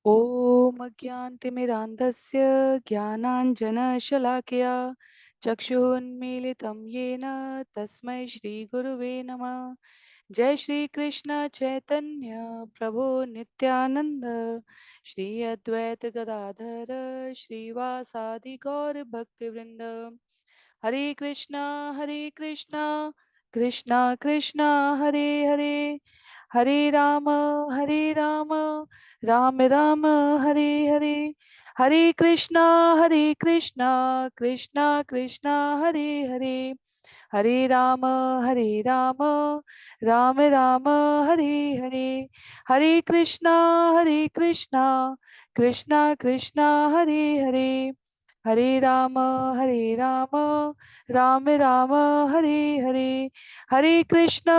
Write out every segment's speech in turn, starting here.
ॐ अज्ञानतिमिरान्धस्य ज्ञानाञ्जनशलाकया चक्षुरुन्मीलितं येन तस्मै श्रीगुरुवे नमः। जय श्री कृष्ण चैतन्य प्रभु नित्यानंद श्री अद्वैत गदाधर श्रीवासादि गौर भक्तवृंद। हरे कृष्णा कृष्णा कृष्णा हरे हरे, हरे राम राम राम हरे हरे। हरे कृष्णा कृष्णा कृष्णा हरे हरे, हरे राम राम राम हरे हरे। हरे कृष्णा कृष्णा कृष्णा हरे हरे, हरे राम राम राम हरे हरे। हरे कृष्णा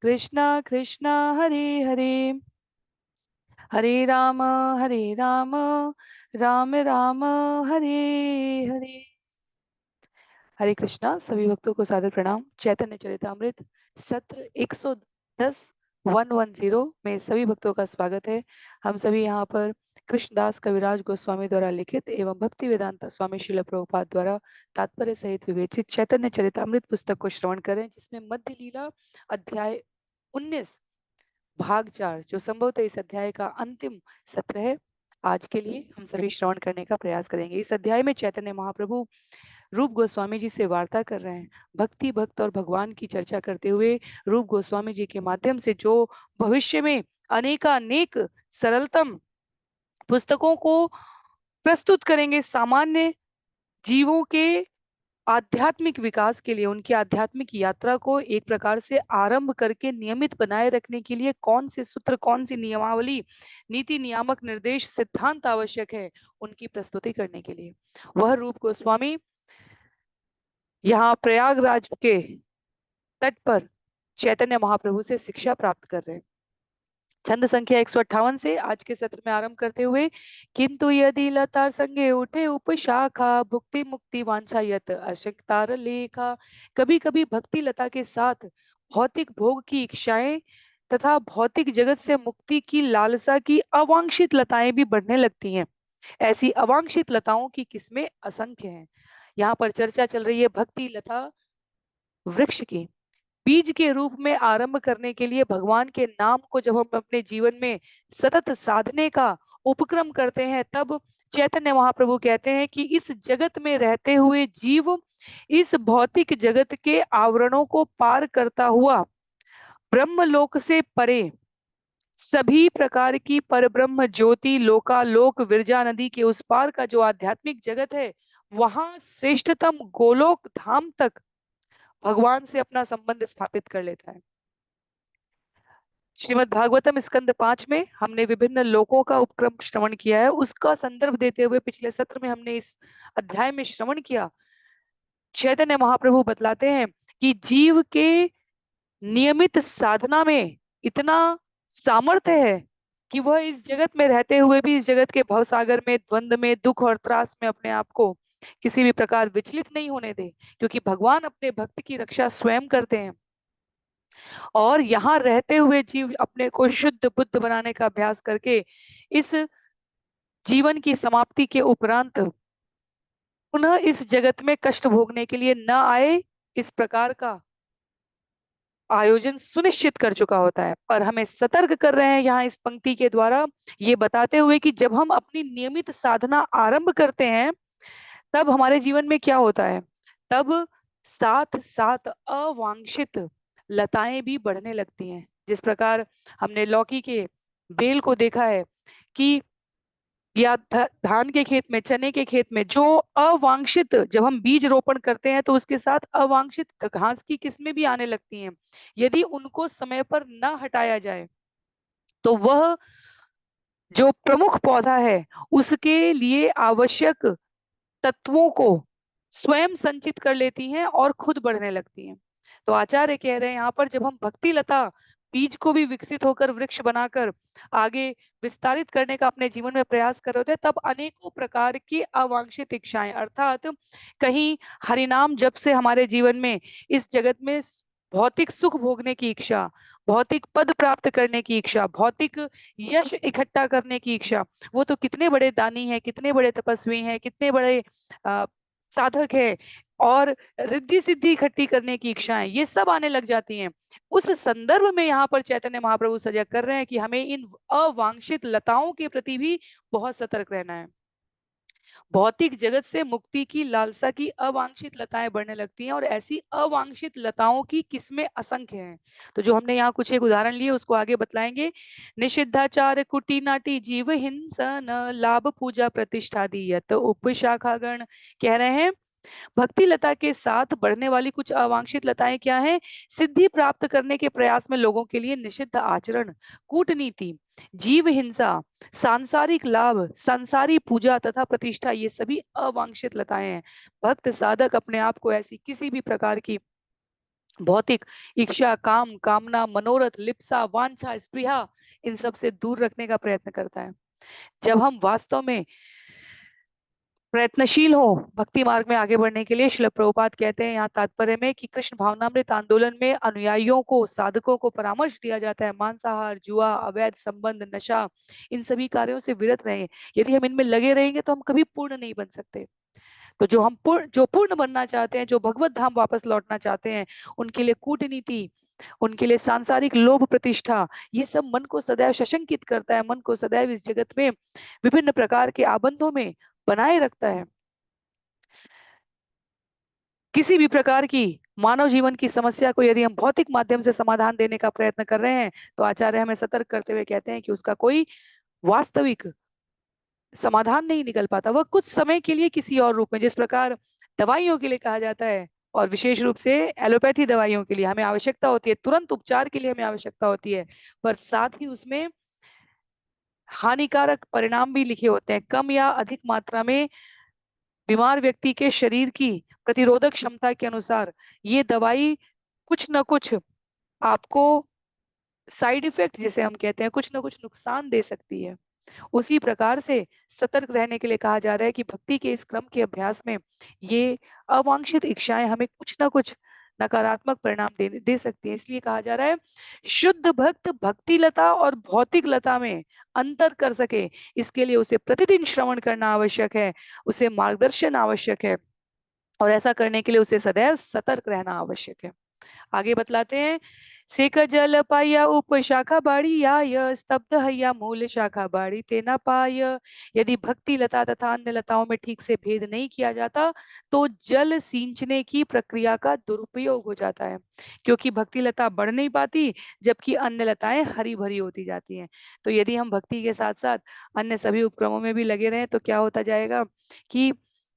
कृष्णा कृष्णा हरे हरे, हरे राम राम राम हरे हरे। हरे कृष्णा। सभी भक्तों को सादर प्रणाम। चैतन्य चरितामृत सत्र 110 110 में सभी भक्तों का स्वागत है। हम सभी यहाँ पर कृष्णदास कविराज गोस्वामी द्वारा लिखित एवं भक्ति वेदांता स्वामी श्रील प्रभुपाद द्वारा तात्पर्य सहित विवेचित चैतन्य चरितामृत पुस्तक को श्रवण करें, जिसमें मध्य लीला अध्याय 19 भाग 4 जो संभवतः इस अध्याय का अंतिम सत्र है, आज के लिए हम सभी श्रवण करने का प्रयास करेंगे। इस अध्याय में चैतन्य महाप्रभु रूप गोस्वामी जी से वार्ता कर रहे हैं। भक्ति, भक्त और भगवान की चर्चा करते हुए रूप गोस्वामी जी के माध्यम से जो भविष्य में अनेकानेक सरलतम पुस्तकों को प्रस्तुत करेंगे सामान्य जीवों के आध्यात्मिक विकास के लिए, उनकी आध्यात्मिक यात्रा को एक प्रकार से आरंभ करके नियमित बनाए रखने के लिए कौन से सूत्र, कौन सी नियमावली, नीति नियामक निर्देश, सिद्धांत आवश्यक है, उनकी प्रस्तुति करने के लिए वह रूप गोस्वामी यहाँ प्रयागराज के तट पर चैतन्य महाप्रभु से शिक्षा प्राप्त कर रहे हैं। छंद संख्या 158 से आज के सत्र में आरंभ करते हुए, किंतु यदि लतार संगे उठे उपशाखा भुक्ति मुक्ति वांछा यत अशक्तार लेखा। कभी कभी भक्ति लता के साथ भौतिक भोग की इच्छाएं तथा भौतिक जगत से मुक्ति की लालसा की अवांछित लताएं भी बढ़ने लगती हैं। ऐसी अवांछित लताओं की किस्में असंख्य हैं। यहाँ पर चर्चा चल रही है भक्ति लता वृक्ष की। बीज के रूप में आरंभ करने के लिए भगवान के नाम को जब हम अपने जीवन में सतत साधने का उपक्रम करते हैं, तब चैतन्य महाप्रभु कहते हैं कि इस जगत में रहते हुए जीव इस भौतिक जगत के आवरणों को पार करता हुआ ब्रह्मलोक से परे सभी प्रकार की परब्रह्म ज्योति लोकालोक विरजा नदी के उस पार का जो आध्यात्मिक जगत है, वहां श्रेष्ठतम गोलोक धाम तक भगवान से अपना संबंध स्थापित कर लेता है। श्रीमद् भागवतम स्कंद 5 में हमने विभिन्न लोकों का उपक्रम श्रवण किया है। उसका संदर्भ देते हुए पिछले सत्र में हमने इस अध्याय में श्रवण किया। चैतन्य महाप्रभु बतलाते हैं कि जीव के नियमित साधना में इतना सामर्थ्य है कि वह इस जगत में रहते हुए भी इस जगत के भवसागर में, द्वंद्व में, दुख और त्रास में अपने आप को किसी भी प्रकार विचलित नहीं होने दे, क्योंकि भगवान अपने भक्त की रक्षा स्वयं करते हैं। और यहाँ रहते हुए जीव अपने को शुद्ध बुद्ध बनाने का अभ्यास करके इस जीवन की समाप्ति के उपरांत पुनः इस जगत में कष्ट भोगने के लिए न आए, इस प्रकार का आयोजन सुनिश्चित कर चुका होता है। पर हमें सतर्क कर रहे हैं यहाँ इस पंक्ति के द्वारा, ये बताते हुए कि जब हम अपनी नियमित साधना आरंभ करते हैं, तब हमारे जीवन में क्या होता है, तब साथ साथ अवांछित लताएं भी बढ़ने लगती हैं। जिस प्रकार हमने लौकी के बेल को देखा है कि या धान के खेत में, चने के खेत में जो अवांछित, जब हम बीज रोपण करते हैं तो उसके साथ अवांछित घास की किस्में भी आने लगती हैं। यदि उनको समय पर न हटाया जाए तो वह जो प्रमुख पौधा है उसके लिए आवश्यक तत्वों को स्वयं संचित कर लेती हैं और खुद बढ़ने लगती हैं। तो आचार्य कह रहे हैं यहाँ पर, जब हम भक्ति लता बीज को भी विकसित होकर वृक्ष बनाकर आगे विस्तारित करने का अपने जीवन में प्रयास कर रहे होते हैं, तब अनेकों प्रकार की अवांछित इच्छाएं, अर्थात कहीं हरिनाम जब से हमारे जीवन में इस जगत में भौतिक सुख भोगने की इच्छा, भौतिक पद प्राप्त करने की इच्छा, भौतिक यश इकट्ठा करने की इच्छा, वो तो कितने बड़े दानी हैं, कितने बड़े तपस्वी हैं, कितने बड़े अ, साधक है, और रिद्धि सिद्धि इकट्ठी करने की इच्छाएं, ये सब आने लग जाती हैं। उस संदर्भ में यहाँ पर चैतन्य महाप्रभु सजग कर रहे हैं कि हमें इन अवांछित लताओं के प्रति भी बहुत सतर्क रहना है। भौतिक जगत से मुक्ति की लालसा की अवांछित लताएं बढ़ने लगती हैं, और ऐसी अवांछित लताओं की किस्में असंख्य हैं। तो जो हमने यहाँ कुछ एक उदाहरण लिए उसको आगे बतलाएंगे। निषिद्धाचार कुटी नाटी जीव हिंसन लाभ पूजा प्रतिष्ठा दी यत उपशाखागण कह रहे हैं भक्ति लता के साथ बढ़ने वाली कुछ अवांछित लताएं क्या हैं? सिद्धि प्राप्त करने के प्रयास में लोगों के लिए निषिद्ध आचरण, कूटनीति, जीव हिंसा, सांसारिक लाभ, संसारी पूजा तथा प्रतिष्ठा, ये सभी अवांछित लताएं हैं। भक्त साधक अपने आप को ऐसी किसी भी प्रकार की भौतिक इच्छा, काम, कामना, मनोरथ, लिप्सा, वांछा, स्पृहा, इन सब से दूर रखने का प्रयत्न करता है। जब हम वास्तव में प्रयत्नशील हो भक्ति मार्ग में आगे बढ़ने के लिए, श्रील प्रभुपाद कहते हैं यहाँ तात्पर्य में कि कृष्ण भावनामृत आंदोलन में अनुयायियों को, साधकों को परामर्श दिया जाता है मांसाहार, जुआ, अवैध संबंध, नशा, इन सभी कार्यों से विरत रहें। यदि हम इनमें लगे रहेंगे तो हम कभी पूर्ण नहीं बन सकते। तो जो पूर्ण बनना चाहते हैं, जो भगवत धाम वापस लौटना चाहते हैं, उनके लिए कूटनीति, उनके लिए सांसारिक लोभ प्रतिष्ठा, ये सब मन को सदैव सशंकित करता है, मन को सदैव इस जगत में विभिन्न प्रकार के आबंधों में बनाए रखता है। किसी भी प्रकार की मानव जीवन की समस्या को यदि हम भौतिक माध्यम से समाधान देने का प्रयत्न कर रहे हैं, तो आचार्य हमें सतर्क करते हुए कहते हैं कि उसका कोई वास्तविक समाधान नहीं निकल पाता। वह कुछ समय के लिए किसी और रूप में, जिस प्रकार दवाइयों के लिए कहा जाता है, और विशेष रूप से एलोपैथी दवाइयों के लिए हमें आवश्यकता होती है, तुरंत उपचार के लिए हमें आवश्यकता होती है, पर साथ ही उसमें हानिकारक परिणाम भी लिखे होते हैं। कम या अधिक मात्रा में बीमार व्यक्ति के शरीर की प्रतिरोधक क्षमता के अनुसार ये दवाई कुछ न कुछ आपको साइड इफेक्ट जिसे हम कहते हैं, कुछ न कुछ नुकसान दे सकती है। उसी प्रकार से सतर्क रहने के लिए कहा जा रहा है कि भक्ति के इस क्रम के अभ्यास में ये अवांछित इच्छाएं हमें कुछ ना कुछ नकारात्मक परिणाम दे सकती हैं। इसलिए कहा जा रहा है शुद्ध भक्त भक्ति लता और भौतिक लता में अंतर कर सके, इसके लिए उसे प्रतिदिन श्रवण करना आवश्यक है, उसे मार्गदर्शन आवश्यक है, और ऐसा करने के लिए उसे सदैव सतर्क रहना आवश्यक है। आगे बतलाते हैं, सेक जल पाया उप शाखा बाड़ी या स्तब्ध हैया मूल शाखा बाड़ी तेना पाय। यदि भक्ति लता तथा अन्य लताओं में ठीक से भेद नहीं किया जाता तो जल सींचने की प्रक्रिया का दुरुपयोग हो जाता है, क्योंकि भक्ति लता बढ़ नहीं पाती जबकि अन्य लताएं हरी भरी होती जाती हैं। तो यदि हम भक्ति के साथ साथ अन्य सभी उपक्रमों में भी लगे रहें तो क्या होता जाएगा कि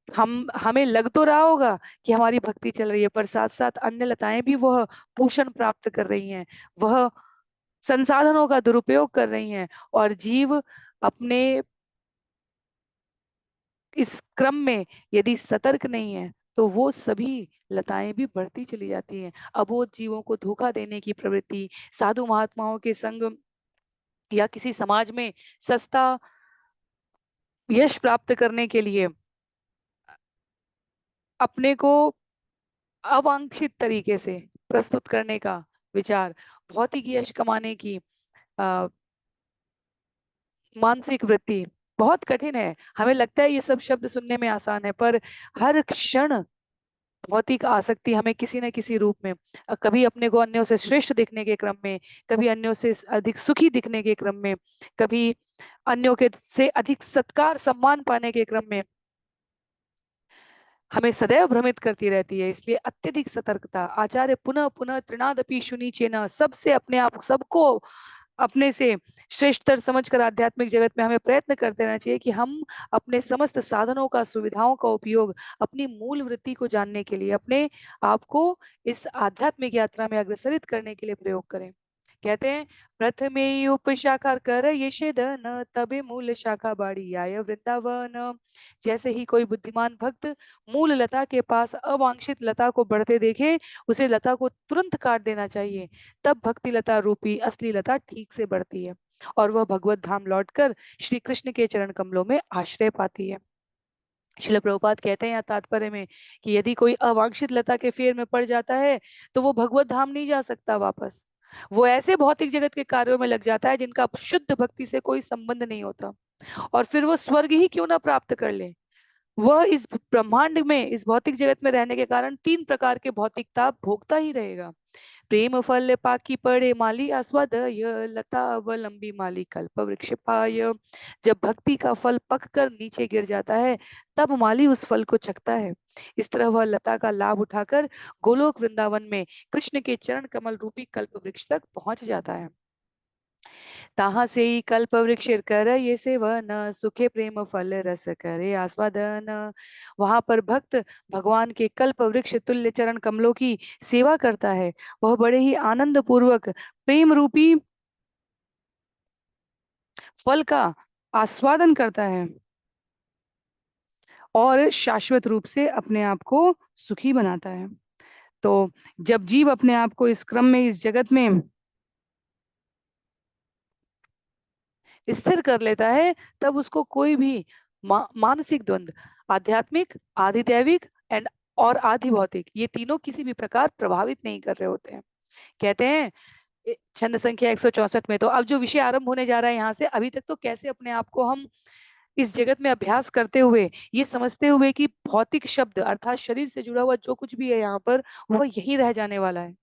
हमें लग तो रहा होगा कि हमारी भक्ति चल रही है, पर साथ साथ अन्य लताएं भी वह पोषण प्राप्त कर रही हैं, वह संसाधनों का दुरुपयोग कर रही हैं, और जीव अपने इस क्रम में यदि सतर्क नहीं है तो वो सभी लताएं भी बढ़ती चली जाती हैं। अबोध जीवों को धोखा देने की प्रवृत्ति, साधु महात्माओं के संग या किसी समाज में सस्ता यश प्राप्त करने के लिए अपने को अवांछित तरीके से प्रस्तुत करने का विचार, भौतिक यश कमाने की मानसिक वृत्ति बहुत कठिन है। हमें लगता है ये सब शब्द सुनने में आसान है, पर हर क्षण भौतिक आसक्ति हमें किसी न किसी रूप में, कभी अपने को अन्यों से श्रेष्ठ दिखने के क्रम में, कभी अन्यों से अधिक सुखी दिखने के क्रम में, कभी अन्यों के से अधिक सत्कार सम्मान पाने के क्रम में हमें सदैव भ्रमित करती रहती है। इसलिए अत्यधिक सतर्कता, आचार्य पुनः पुनः तृणादपि शुनि चेना, सबसे अपने आप सबको अपने से श्रेष्ठतर समझकर आध्यात्मिक जगत में हमें प्रयत्न करते रहना चाहिए कि हम अपने समस्त साधनों का, सुविधाओं का उपयोग अपनी मूल वृत्ति को जानने के लिए, अपने आप को इस आध्यात्मिक यात्रा में अग्रसरित करने के लिए प्रयोग करें। कहते हैं प्रथमे उपशाखा कर यशेदन तबे मूल शाखा बाड़ी आय वृंदावन। जैसे ही कोई बुद्धिमान भक्त मूल लता के पास अवांछित लता को बढ़ते देखे, उसे लता को तुरंत काट देना चाहिए, तब भक्ति लता रूपी असली लता ठीक से बढ़ती है और वह भगवत धाम लौटकर श्री कृष्ण के चरण कमलों में आश्रय पाती है। श्रील प्रभुपाद कहते हैं यहाँ तात्पर्य में कि यदि कोई अवांछित लता के फेर में पड़ जाता है तो वो भगवत धाम नहीं जा सकता वापस। वो ऐसे भौतिक जगत के कार्यों में लग जाता है जिनका शुद्ध भक्ति से कोई संबंध नहीं होता, और फिर वो स्वर्ग ही क्यों ना प्राप्त कर ले, वह इस ब्रह्मांड में, इस भौतिक जगत में रहने के कारण तीन प्रकार के भौतिकता भोगता ही रहेगा। प्रेम फल पाकी पड़े माली आस्वादय, लता अवलंबी माली कल्प वृक्ष पाय। जब भक्ति का फल पक कर नीचे गिर जाता है तब माली उस फल को चखता है। इस तरह वह लता का लाभ उठाकर गोलोक वृंदावन में कृष्ण के चरण कमल रूपी कल्प वृक्ष तक पहुंच जाता है। ताहा से ही कल्प वृक्ष कर ये सेवन, सुखे प्रेम फल रस करे आस्वादन। वहां पर भक्त भगवान के कल्प वृक्ष तुल्य चरण कमलों की सेवा करता है। वह बड़े ही आनंद पूर्वक प्रेम रूपी फल का आस्वादन करता है और शाश्वत रूप से अपने आप को सुखी बनाता है। तो जब जीव अपने आप को इस क्रम में, इस जगत में स्थिर कर लेता है तब उसको कोई भी मानसिक द्वंद, आध्यात्मिक, आधिदैविक एंड और आधि भौतिक, ये तीनों किसी भी प्रकार प्रभावित नहीं कर रहे होते हैं। कहते हैं छंद संख्या 164 में, तो अब जो विषय आरंभ होने जा रहा है यहाँ से, अभी तक तो कैसे अपने आप को हम इस जगत में अभ्यास करते हुए, ये समझते हुए कि भौतिक शब्द अर्थात शरीर से जुड़ा हुआ जो कुछ भी है यहाँ पर वह यहीं रह जाने वाला है।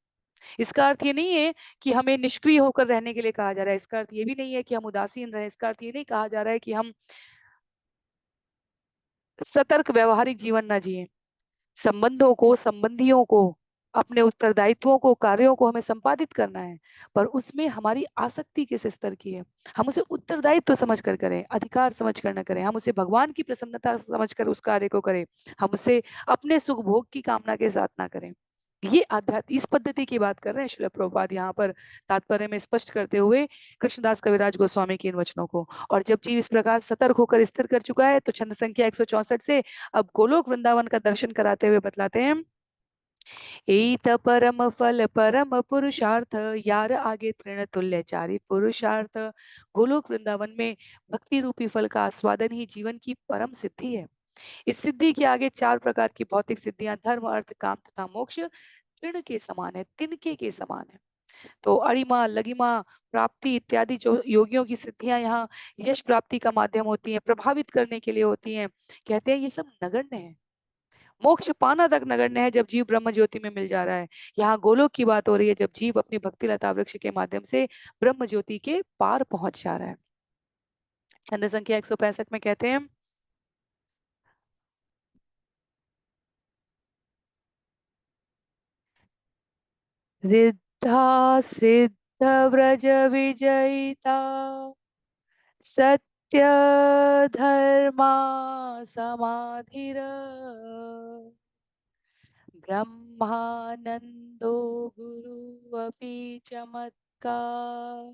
इसका अर्थ ये नहीं है कि हमें निष्क्रिय होकर रहने के लिए कहा जा रहा है, इसका अर्थ ये भी नहीं है कि हम उदासीन रहे, इसका अर्थ ये नहीं कहा जा रहा है कि हम सतर्क व्यवहारिक जीवन ना जिए। संबंधों को, संबंधियों को, अपने उत्तरदायित्वों को, कार्यों को हमें संपादित करना है, पर उसमें हमारी आसक्ति किस स्तर की है। हम उसे उत्तरदायित्व समझ कर करें, अधिकार समझ कर न करें। हम उसे भगवान की प्रसन्नता समझ कर उस कार्य को करें, हम उसे अपने सुख भोग की कामना के साथ ना करें। ये आध्यात्म, इस पद्धति की बात कर रहे हैं श्रील प्रभुपाद यहाँ पर तात्पर्य में स्पष्ट करते हुए कृष्णदास कविराज गोस्वामी के इन वचनों को। और जब जीव इस प्रकार सतर्क होकर स्थिर कर चुका है तो छंद संख्या 164 से अब गोलोक वृंदावन का दर्शन कराते हुए बतलाते हैं, एत परम फल परम पुरुषार्थ, यार आगे तृण तुल्य चारी पुरुषार्थ। गोलोक वृंदावन में भक्ति रूपी फल का आस्वादन ही जीवन की परम सिद्धि है। इस सिद्धि के आगे चार प्रकार की भौतिक सिद्धियां धर्म अर्थ काम तथा मोक्ष तृण के समान है, तिनके के समान है। तो अणिमा लगिमा प्राप्ति इत्यादि जो योगियों की सिद्धियां यहाँ यश प्राप्ति का माध्यम होती हैं, प्रभावित करने के लिए होती हैं, कहते हैं ये सब नगण्य है। मोक्ष पाना तक नगण्य है जब जीव ब्रह्म ज्योति में मिल जा रहा है। यहाँ गोलोक की बात हो रही है जब जीव अपनी भक्ति लता वृक्ष के माध्यम से ब्रह्म ज्योति के पार पहुंच जा रहा है। छंद संख्या 165 में कहते हैं, रिद्धा सिद्ध व्रज विजयिता, सत्य धर्मा समाधिर, ब्रह्मानंदो गुरु अपि चमत्कार,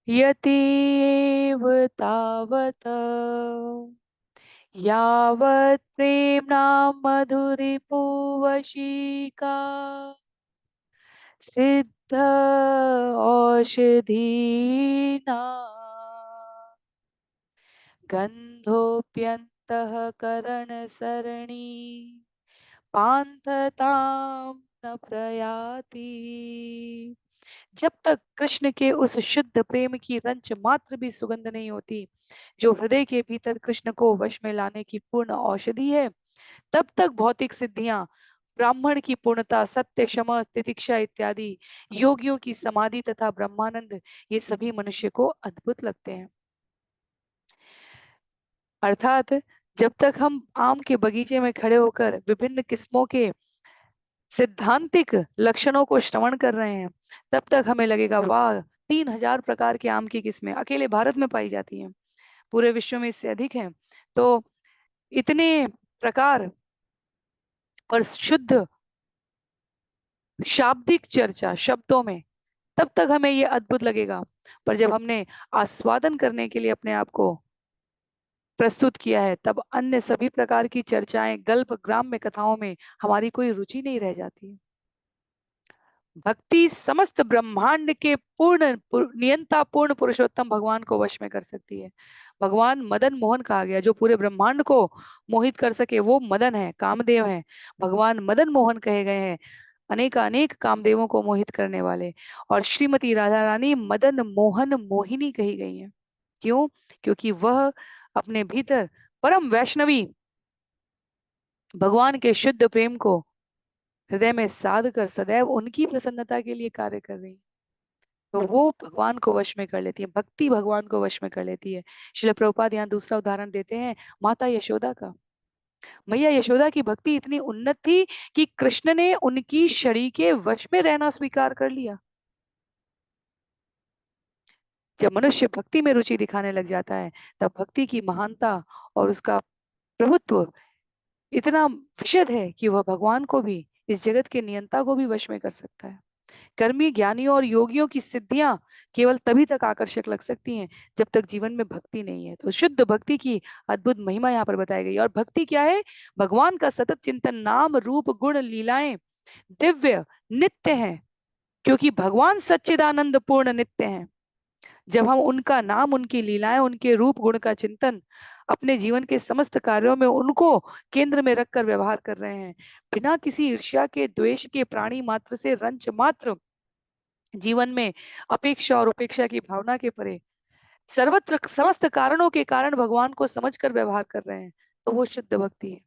यतीव तावत् यावत् प्रेम्णा मधुरिपुवशिका, सिद्ध औषधीना गंधोप्यंतः करण सरणी, पांथताम न प्रयाति। जब तक कृष्ण के उस शुद्ध प्रेम की रंच मात्र भी सुगंध नहीं होती जो हृदय के भीतर कृष्ण को वश में लाने की पूर्ण औषधि है, तब तक भौतिक सिद्धियां, ब्राह्मण की पूर्णता, सत्य, क्षमा, तितिक्षा इत्यादि, योगियों की समाधि तथा ब्रह्मानंद, ये सभी मनुष्य को अद्भुत लगते हैं। अर्थात जब तक हम आम के बगीचे में खड़े होकर विभिन्न किस्मों के सिद्धांतिक लक्षणों को श्रवण कर रहे हैं तब तक हमें लगेगा वाह, 3000 प्रकार के आम की किस्में अकेले भारत में पाई जाती हैं, पूरे विश्व में इससे अधिक हैं। तो इतने प्रकार और शुद्ध शाब्दिक चर्चा शब्दों में, तब तक हमें ये अद्भुत लगेगा। पर जब हमने आस्वादन करने के लिए अपने आप को प्रस्तुत किया है तब अन्य सभी प्रकार की चर्चाएं, गल्प ग्राम में कथाओं में हमारी कोई रुचि नहीं रह जाती है। भक्ति समस्त ब्रह्मांड के नियंता पूर्ण पुरुषोत्तम भगवान को वश में कर सकती है। भगवान मदन मोहन कहा गया, जो पूरे ब्रह्मांड को मोहित कर सके वो मदन है, कामदेव है। भगवान मदन मोहन कहे गए हैं, अनेक अनेक कामदेवों को मोहित करने वाले। और श्रीमती राधा रानी मदन मोहन मोहिनी कही गई है। क्यों? क्योंकि वह अपने भीतर परम वैष्णवी भगवान के शुद्ध प्रेम को हृदय में साध कर सदैव उनकी प्रसन्नता के लिए कार्य कर रही है। तो वो भगवान को वश में कर लेती है, भक्ति भगवान को वश में कर लेती है। श्रील प्रभुपाद यहाँ दूसरा उदाहरण देते हैं माता यशोदा का। मैया यशोदा की भक्ति इतनी उन्नत थी कि कृष्ण ने उनकी शरीर के वश में रहना स्वीकार कर लिया। जब मनुष्य भक्ति में रुचि दिखाने लग जाता है, तब भक्ति की महानता और उसका प्रभुत्व इतना विशद है कि वह भगवान को भी, इस जगत के नियंता को भी वश में कर सकता है। कर्मी ज्ञानियों और योगियों की सिद्धियां केवल तभी तक आकर्षक लग सकती हैं जब तक जीवन में भक्ति नहीं है। तो शुद्ध भक्ति की अद्भुत महिमा यहाँ पर बताई गई। और भक्ति क्या है? भगवान का सतत चिंतन, नाम रूप गुण लीलाएं दिव्य नित्य हैं, क्योंकि भगवान सच्चिदानंद पूर्ण नित्य हैं। जब हम उनका नाम, उनकी लीलाएं, उनके रूप गुण का चिंतन अपने जीवन के समस्त कार्यों में उनको केंद्र में रखकर व्यवहार कर रहे हैं, बिना किसी ईर्ष्या के, द्वेष के, प्राणी मात्र से रंच मात्र जीवन में अपेक्षा और उपेक्षा की भावना के परे सर्वत्र समस्त कारणों के कारण भगवान को समझकर व्यवहार कर रहे हैं, तो वो शुद्ध भक्ति है।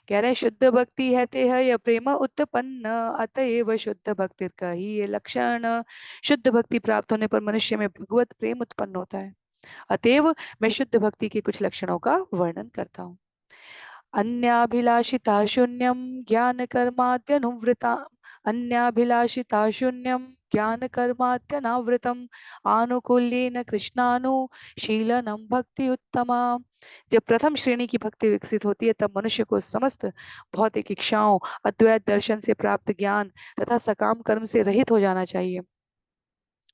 कह रहे हैं शुद्ध भक्ति है ते है यह प्रेम उत्पन्न, अतएव शुद्ध भक्ति का ही ये लक्षण। शुद्ध भक्ति प्राप्त होने पर मनुष्य में भगवत प्रेम उत्पन्न होता है। अतएव मैं शुद्ध भक्ति के कुछ लक्षणों का वर्णन करता हूँ। अन्याभिलाषिता शून्यम ज्ञान कर्माद्यनुवृता, अन्याभिलाषिता शून्यम ज्ञान कर्माद्यनावृतम, आनुकूल्येन कृष्णानुशीलनम भक्ति उत्तमा। जब प्रथम श्रेणी की भक्ति विकसित होती है, तब मनुष्य को समस्त भौतिक इच्छाओं, अद्वैत दर्शन से प्राप्त ज्ञान तथा सकाम कर्म से रहित हो जाना चाहिए।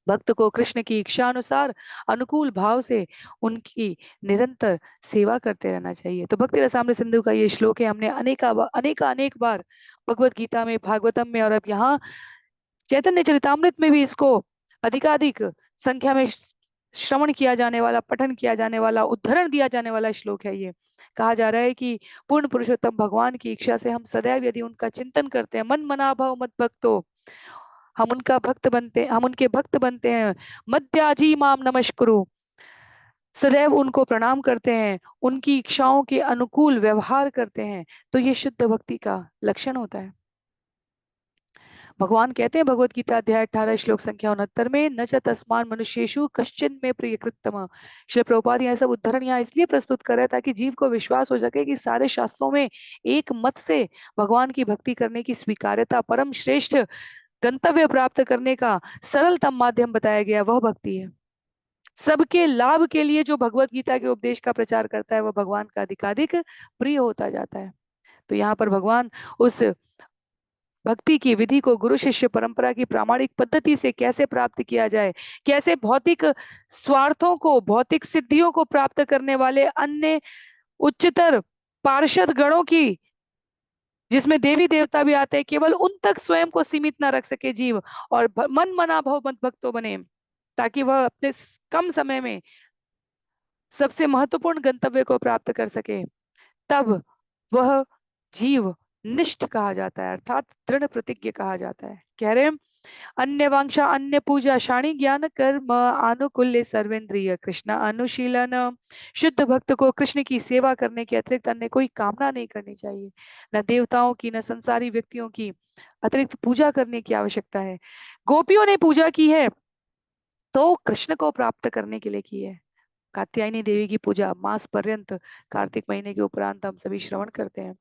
भक्त को कृष्ण की इच्छा अनुसार अनुकूल भाव से उनकी निरंतर सेवा करते रहना चाहिए। तो भक्ति रसामृत सिंधु का ये श्लोक है, हमने अनेक बार भगवत गीता में, भागवतम में और अब यहाँ चैतन्य चरितामृत में भी इसको अधिकाधिक संख्या में श्रवण किया जाने वाला, पठन किया जाने वाला, उद्धरण दिया जाने वाला श्लोक है ये। कहा जा रहा है कि पूर्ण पुरुषोत्तम भगवान की इच्छा से हम सदैव यदि उनका चिंतन करते हैं, मन मना भव मत भक्तो, हम उनका भक्त बनते, हम उनके भक्त बनते हैं। मध्याजी माम नमस्कुरु, सदैव उनको प्रणाम करते हैं, उनकी इच्छाओं के अनुकूल व्यवहार करते हैं, तो ये शुद्ध भक्ति का लक्षण होता है। भगवान कहते हैं भगवत गीता अध्याय 18 श्लोक संख्या 69 में, न च तस्मान मनुष्येषु कश्चिन में प्रिय कृतम। श्री प्रभुपाद यह सब उद्धरण यहाँ इसलिए प्रस्तुत कर रहे हैं ताकि जीव को विश्वास हो सके कि सारे शास्त्रों में एक मत से भगवान की भक्ति करने की स्वीकार्यता, परम श्रेष्ठ गंतव्य प्राप्त करने का सरलतम माध्यम बताया गया, वह भक्ति है। सबके लाभ के लिए जो भगवत गीता के उपदेश का प्रचार करता है, वह भगवान का अधिकाधिक प्रिय होता जाता है। तो यहाँ पर भगवान उस भक्ति की विधि को गुरु शिष्य परंपरा की प्रामाणिक पद्धति से कैसे प्राप्त किया जाए, कैसे भौतिक स्वार्थों को, भौतिक सिद्धियों को प्राप्त करने वाले अन्य उच्चतर पार्षद गणों की, जिसमें देवी देवता भी आते हैं, केवल उन तक स्वयं को सीमित ना रख सके जीव और मन मना भव मत भक्तों बने, ताकि वह अपने कम समय में सबसे महत्वपूर्ण गंतव्य को प्राप्त कर सके, तब वह जीव निष्ठ कहा जाता है, अर्थात दृढ़ प्रतिज्ञ कहा जाता है। कह रहे हैं अन्य वांछा अन्य पूजा शाणी ज्ञान कर्म अनुकूल्य सर्वेंद्रिय कृष्ण अनुशीलन। शुद्ध भक्त को कृष्ण की सेवा करने के अतिरिक्त अन्य कोई कामना नहीं करनी चाहिए, न देवताओं की, न संसारी व्यक्तियों की अतिरिक्त पूजा करने की आवश्यकता है। गोपियों ने पूजा की है तो कृष्ण को प्राप्त करने के लिए की है। कात्यायनी देवी की पूजा मास पर्यंत कार्तिक महीने के उपरांत हम सभी श्रवण करते हैं।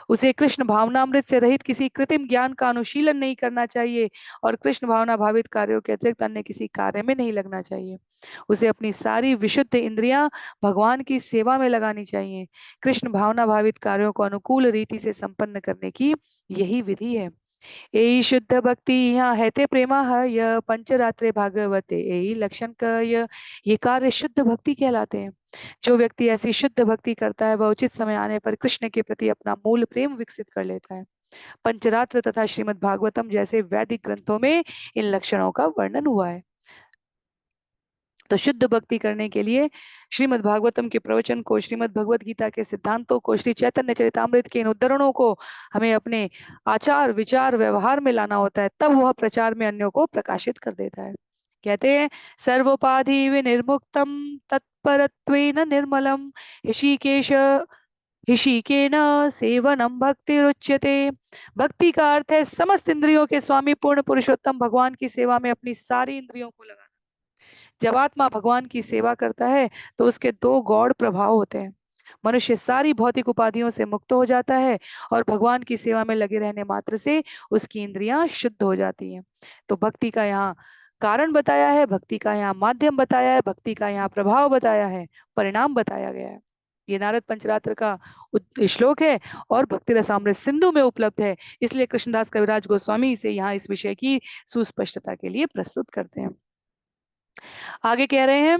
उसे कृष्ण भावनामृत से रहित किसी कृत्रिम ज्ञान का अनुशीलन नहीं करना चाहिए और कृष्ण भावना भावित कार्यों के अतिरिक्त अन्य किसी कार्य में नहीं लगना चाहिए। उसे अपनी सारी विशुद्ध इंद्रियां भगवान की सेवा में लगानी चाहिए। कृष्ण भावना भावित कार्यों को अनुकूल रीति से संपन्न करने की यही विधि है। एई शुद्ध भक्ति यहाँ है प्रेमा य पंचरात्रे भागवते एई लक्षण का ये कार्य शुद्ध भक्ति कहलाते हैं। जो व्यक्ति ऐसी शुद्ध भक्ति करता है वह उचित समय आने पर कृष्ण के प्रति अपना मूल प्रेम विकसित कर लेता है। पंचरात्र तथा श्रीमद् भागवतम जैसे वैदिक ग्रंथों में इन लक्षणों का वर्णन हुआ है। तो शुद्ध भक्ति करने के लिए श्रीमद् भागवतम के प्रवचन को, श्रीमद् भगवत गीता के सिद्धांतों को, श्री चैतन्य चरितामृत के इन उद्धरणों को हमें अपने आचार विचार व्यवहार में लाना होता है, तब वह प्रचार में अन्यों को प्रकाशित कर देता है। कहते हैं सर्वोपाधि विनिर्मुक्तम तत्परत्वेन निर्मलम ऋषिकेश ऋषिकेन सेवनम भक्ति रुच्यते। भक्ति का अर्थ है समस्त इंद्रियों के स्वामी पूर्ण पुरुषोत्तम भगवान की सेवा में अपनी सारी इंद्रियों को लगाना। जब आत्मा भगवान की सेवा करता है तो उसके दो गौड़ प्रभाव होते हैं। मनुष्य सारी भौतिक उपाधियों से मुक्त हो जाता है और भगवान की सेवा में लगे रहने मात्र से उसकी इंद्रियां शुद्ध हो जाती हैं। तो भक्ति का यहाँ कारण बताया है, भक्ति का यहाँ माध्यम बताया है, भक्ति का यहाँ प्रभाव बताया है, परिणाम बताया गया है। ये नारद पंचरात्र का श्लोक है और भक्ति रसामृत सिंधु में उपलब्ध है, इसलिए कृष्णदास कविराज गोस्वामी इसे यहाँ इस विषय की सुस्पष्टता के लिए प्रस्तुत करते हैं। आगे कह रहे हैं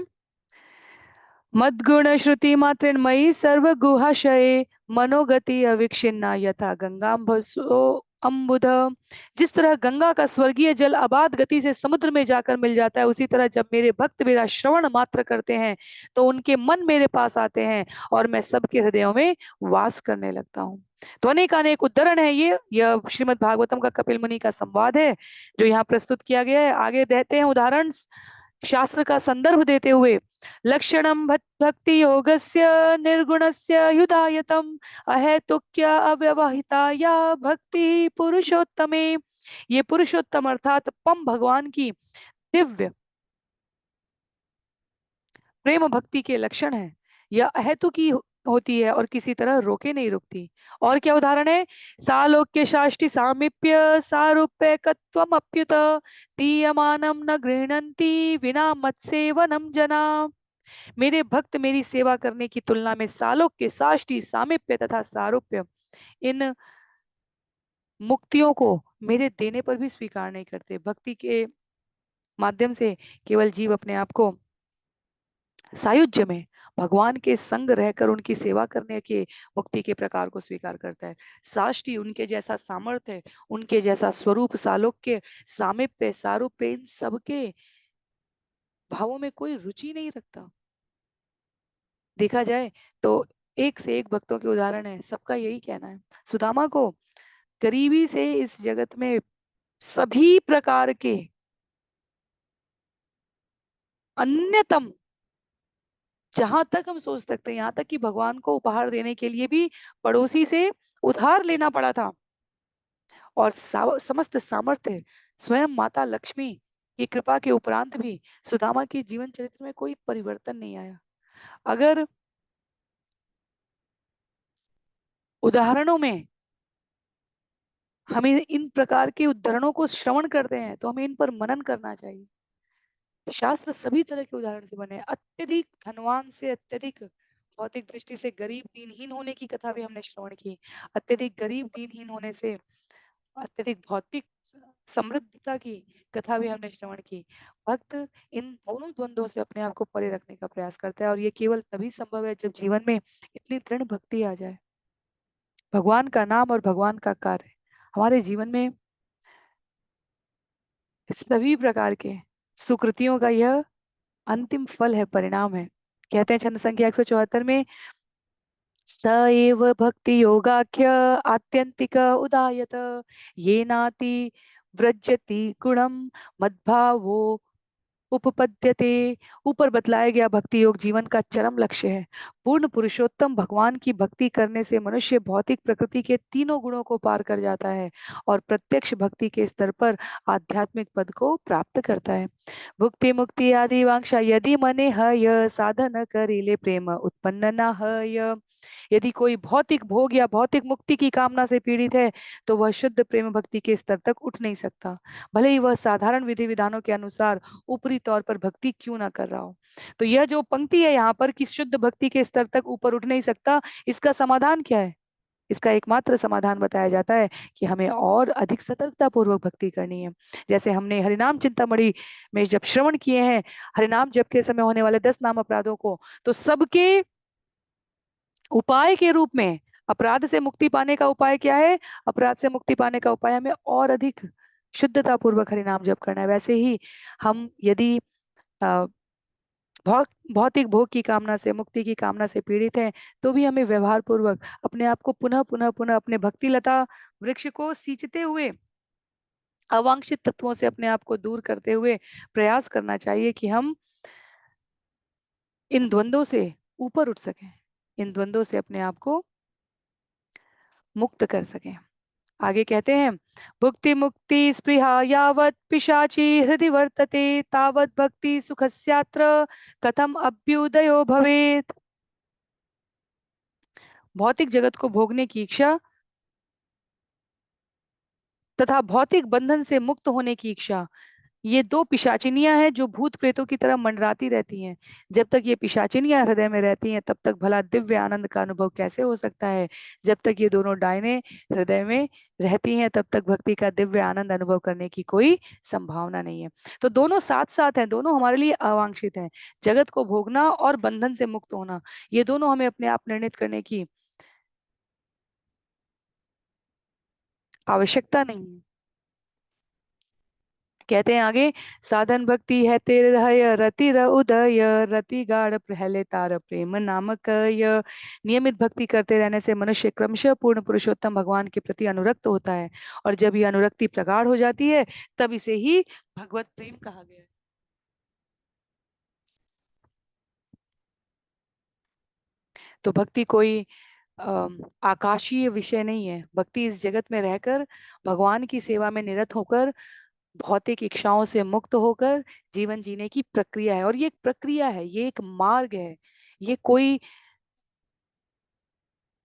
मद्गुण श्रुति मात्रेन्मयी सर्वगुहाशये मनोगति अविक्षिन्ना यथा गंगाम्भसो अम्बुध। जिस तरह गंगा का स्वर्गीय जल अबाध गति से समुद्र में जाकर मिल जाता है, उसी तरह जब मेरे भक्त मेरा श्रवण मात्र करते हैं तो उनके मन मेरे पास आते हैं और मैं सबके हृदयों में वास करने लगता हूँ। तो अनेक उद्धरण है ये। यह श्रीमद् भागवतम का कपिल मुनि का संवाद है जो यहाँ प्रस्तुत किया गया है। आगे देते हैं उदाहरण शास्त्र का संदर्भ देते हुए लक्षणम भक्ति योगस्य निर्गुणस्य युदायतम अहेतुक्य अव्यवहिता या भक्ति पुरुषोत्तमे। ये पुरुषोत्तम अर्थात पम भगवान की दिव्य प्रेम भक्ति के लक्षण है। यह अहेतुकी होती है और किसी तरह रोके नहीं रुकती। और क्या उदाहरण है सालोक्य शाष्टि सामीप्य सारूप्यकत्वम अप्युत दीयमानम न गृह्णन्ति विना मत्सेवनम जना। मेरे भक्त मेरी सेवा करने की तुलना में सालोक्य साष्टि सामीप्य तथा सारूप्य इन मुक्तियों को मेरे देने पर भी स्वीकार नहीं करते। भक्ति के माध्यम से केवल जीव अपने आप को सायुज्य में भगवान के संग रहकर उनकी सेवा करने के मुक्ति के प्रकार को स्वीकार करता है। साष्टी उनके जैसा सामर्थ्य, उनके जैसा स्वरूप, सालोक्य, सामीप्य, सारूप्य, इन सबके भावों में कोई रुचि नहीं रखता। देखा जाए तो एक से एक भक्तों के उदाहरण है, सबका यही कहना है। सुदामा को गरीबी से इस जगत में सभी प्रकार के अन्यतम, जहां तक हम सोच सकते हैं, यहाँ तक कि भगवान को उपहार देने के लिए भी पड़ोसी से उधार लेना पड़ा था। और समस्त सामर्थ्य स्वयं माता लक्ष्मी की कृपा के उपरांत भी सुदामा के जीवन चरित्र में कोई परिवर्तन नहीं आया। अगर उदाहरणों में हमें इन प्रकार के उदाहरणों को श्रवण करते हैं तो हमें इन पर मनन करना चाहिए। शास्त्र सभी तरह के उदाहरण से बने। अत्यधिक धनवान से अत्यधिक भौतिक दृष्टि से गरीब दीनहीन होने की कथा भी हमने श्रवण की। अत्यधिक गरीब दीनहीन होने से अत्यधिक भौतिक समृद्धता की कथा भी हमने श्रवण की। भक्त इन दोनों द्वंद्वों से अपने आप को परे रखने का प्रयास करता है और ये केवल तभी संभव है जब जीवन में इतनी दृढ़ भक्ति आ जाए। भगवान का नाम और भगवान का कार्य हमारे जीवन में सभी प्रकार के सुकृतियों का यह अंतिम फल है, परिणाम है। कहते हैं छंद संख्या 174 में स एव भक्ति योगाख्य आत्यंतिक उदायत ये नाति व्रजति गुणम मद्भावो उपपद्यते। ऊपर बतलाया गया भक्ति योग जीवन का चरम लक्ष्य है। पूर्ण पुरुषोत्तम भगवान की भक्ति करने से मनुष्य भौतिक प्रकृति के तीनों गुणों को पार कर जाता है और प्रत्यक्ष भक्ति के स्तर पर आध्यात्मिक पद को प्राप्त करता है। भुक्ति मुक्ति आदि वांछा यदि मने हय साधन करिले प्रेम उत्पन्न न हय। यदि कोई भौतिक भोग या भौतिक मुक्ति की कामना से पीड़ित है तो वह शुद्ध प्रेम भक्ति के स्तर तक उठ नहीं सकता, भले ही वह साधारण विधि विधानों के अनुसार ऊपरी तौर पर भक्ति क्यों ना कर रहा हो। तो यह जो पंक्ति है यहाँ पर कि शुद्ध भक्ति के स्तर तक ऊपर उठ नहीं सकता, इसका समाधान क्या है? इसका एकमात्र समाधान बताया जाता है कि हमें और अधिक सतर्कता पूर्वक भक्ति करनी है। जैसे हमने हरिनाम चिंतामणि में जब श्रवण किए हैं हरिनाम जप के समय होने वाले 10 नाम अपराधों को, तो सबके उपाय के रूप में अपराध से मुक्ति पाने का उपाय क्या है? अपराध से मुक्ति पाने का उपाय हमें और अधिक शुद्धता पूर्वक हरिनाम जप करना है। वैसे ही हम यदि अ, भौतिक भोग की कामना से, मुक्ति की कामना से पीड़ित हैं, तो भी हमें व्यवहार पूर्वक अपने आप को पुनः पुनः पुनः अपने भक्ति लता वृक्ष को सींचते हुए अवांछित तत्वों से अपने आप को दूर करते हुए प्रयास करना चाहिए कि हम इन द्वंद्वों से ऊपर उठ सकें, इन द्वंद्वों से अपने आप को मुक्त कर सकें। आगे कहते हैं, भुक्ति मुक्ति स्पृहा यावत् पिशाची हृदि वर्तते तावत् भक्ति सुखस्यात्र कथम अभ्युदयो भवेत्। भौतिक जगत को भोगने की इच्छा तथा भौतिक बंधन से मुक्त होने की इच्छा, ये दो पिशाचिनियां हैं जो भूत प्रेतों की तरह मंडराती रहती हैं। जब तक ये पिशाचिनियां हृदय में रहती हैं तब तक भला दिव्य आनंद का अनुभव कैसे हो सकता है? जब तक ये दोनों डायने हृदय में रहती हैं तब तक भक्ति का दिव्य आनंद अनुभव करने की कोई संभावना नहीं है। तो दोनों साथ साथ हैं, दोनों हमारे लिए अवांछित हैं। जगत को भोगना और बंधन से मुक्त होना, ये दोनों हमें अपने आप निर्णित करने की आवश्यकता नहीं है। कहते हैं आगे, साधन भक्ति है तेर हय रति र उदय रति गाढ़ प्रहले तार प्रेम नामक य। नियमित भक्ति करते रहने से मनुष्य क्रमशः पूर्ण पुरुषोत्तम भगवान के प्रति अनुरक्त होता है, और जब यह अनुरक्ति प्रगाढ़ हो जाती है तब इसे ही भगवत प्रेम कहा गया है। तो भक्ति कोई आकाशीय विषय नहीं है। भक्ति इस जगत में रहकर भगवान की सेवा में निरत होकर भौतिक इच्छाओं से मुक्त होकर जीवन जीने की प्रक्रिया है। और ये एक प्रक्रिया है, ये एक मार्ग है। ये कोई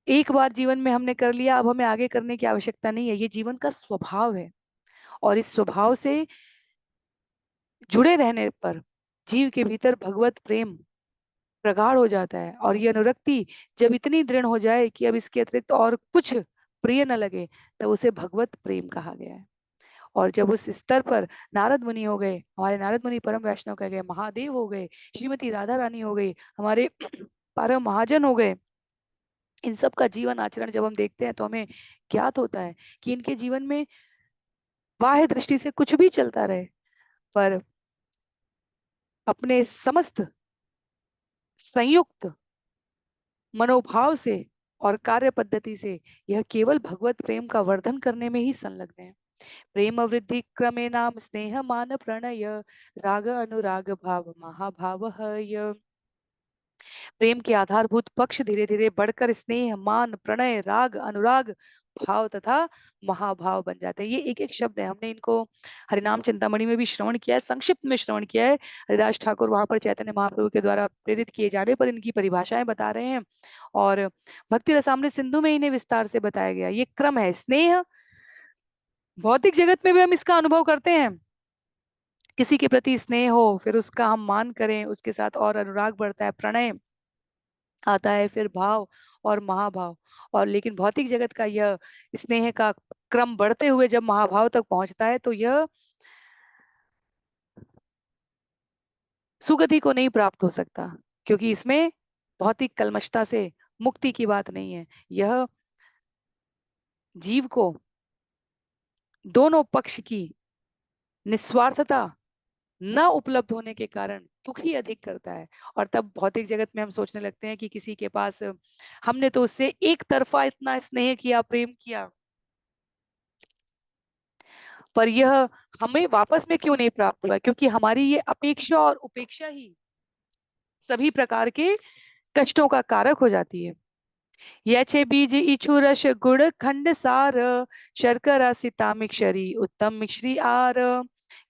एक बार जीवन में हमने कर लिया, अब हमें आगे करने की आवश्यकता नहीं है। ये जीवन का स्वभाव है, और इस स्वभाव से जुड़े रहने पर जीव के भीतर भगवत प्रेम प्रगाढ़ हो जाता है। और ये अनुरक्ति जब इतनी दृढ़ हो जाए कि अब इसके अतिरिक्त और कुछ प्रिय न लगे, तब उसे भगवत प्रेम कहा गया है। और जब उस स्तर पर नारद मुनि हो गए, हमारे नारद मुनि परम वैष्णव कह गए, महादेव हो गए, श्रीमती राधा रानी हो गई, हमारे परम महाजन हो गए, इन सब का जीवन आचरण जब हम देखते हैं तो हमें ज्ञात होता है कि इनके जीवन में बाह्य दृष्टि से कुछ भी चलता रहे, पर अपने समस्त संयुक्त मनोभाव से और कार्य पद्धति से यह केवल भगवत प्रेम का वर्धन करने में ही संलग्न है। प्रेम वृद्धि क्रमे नाम स्नेह मान प्रणय राग अनुराग भाव महाभाव य। प्रेम के आधारभूत पक्ष धीरे धीरे बढ़कर स्नेह मान प्रणय राग अनुराग भाव तथा महाभाव बन जाते हैं। ये एक एक शब्द है, हमने इनको हरिनाम चिंतामणि में भी श्रवण किया है, संक्षिप्त में श्रवण किया है। हरिदास ठाकुर वहां पर चैतन्य महाप्रभु के द्वारा प्रेरित किए जाने पर इनकी परिभाषाएं बता रहे हैं, और भक्ति रसामृत सिंधु में इन्हें विस्तार से बताया गया। ये क्रम है। स्नेह भौतिक जगत में भी हम इसका अनुभव करते हैं, किसी के प्रति स्नेह हो, फिर उसका हम मान करें, उसके साथ और अनुराग बढ़ता है, प्रणय आता है, फिर भाव और महाभाव। और लेकिन भौतिक जगत का यह स्नेह का क्रम बढ़ते हुए जब महाभाव तक पहुंचता है तो यह सुगति को नहीं प्राप्त हो सकता, क्योंकि इसमें भौतिक कलमशता से मुक्ति की बात नहीं है। यह जीव को दोनों पक्ष की निस्वार्थता न उपलब्ध होने के कारण दुखी अधिक करता है। और तब भौतिक जगत में हम सोचने लगते हैं कि किसी के पास हमने तो उससे एक तरफा इतना स्नेह किया, प्रेम किया, पर यह हमें वापस में क्यों नहीं प्राप्त हुआ? क्योंकि हमारी ये अपेक्षा और उपेक्षा ही सभी प्रकार के कष्टों का कारक हो जाती है। यचे बीज इछु रस गुण खंड सार शर्करा सिता मिश्री उत्तम मिश्री आर।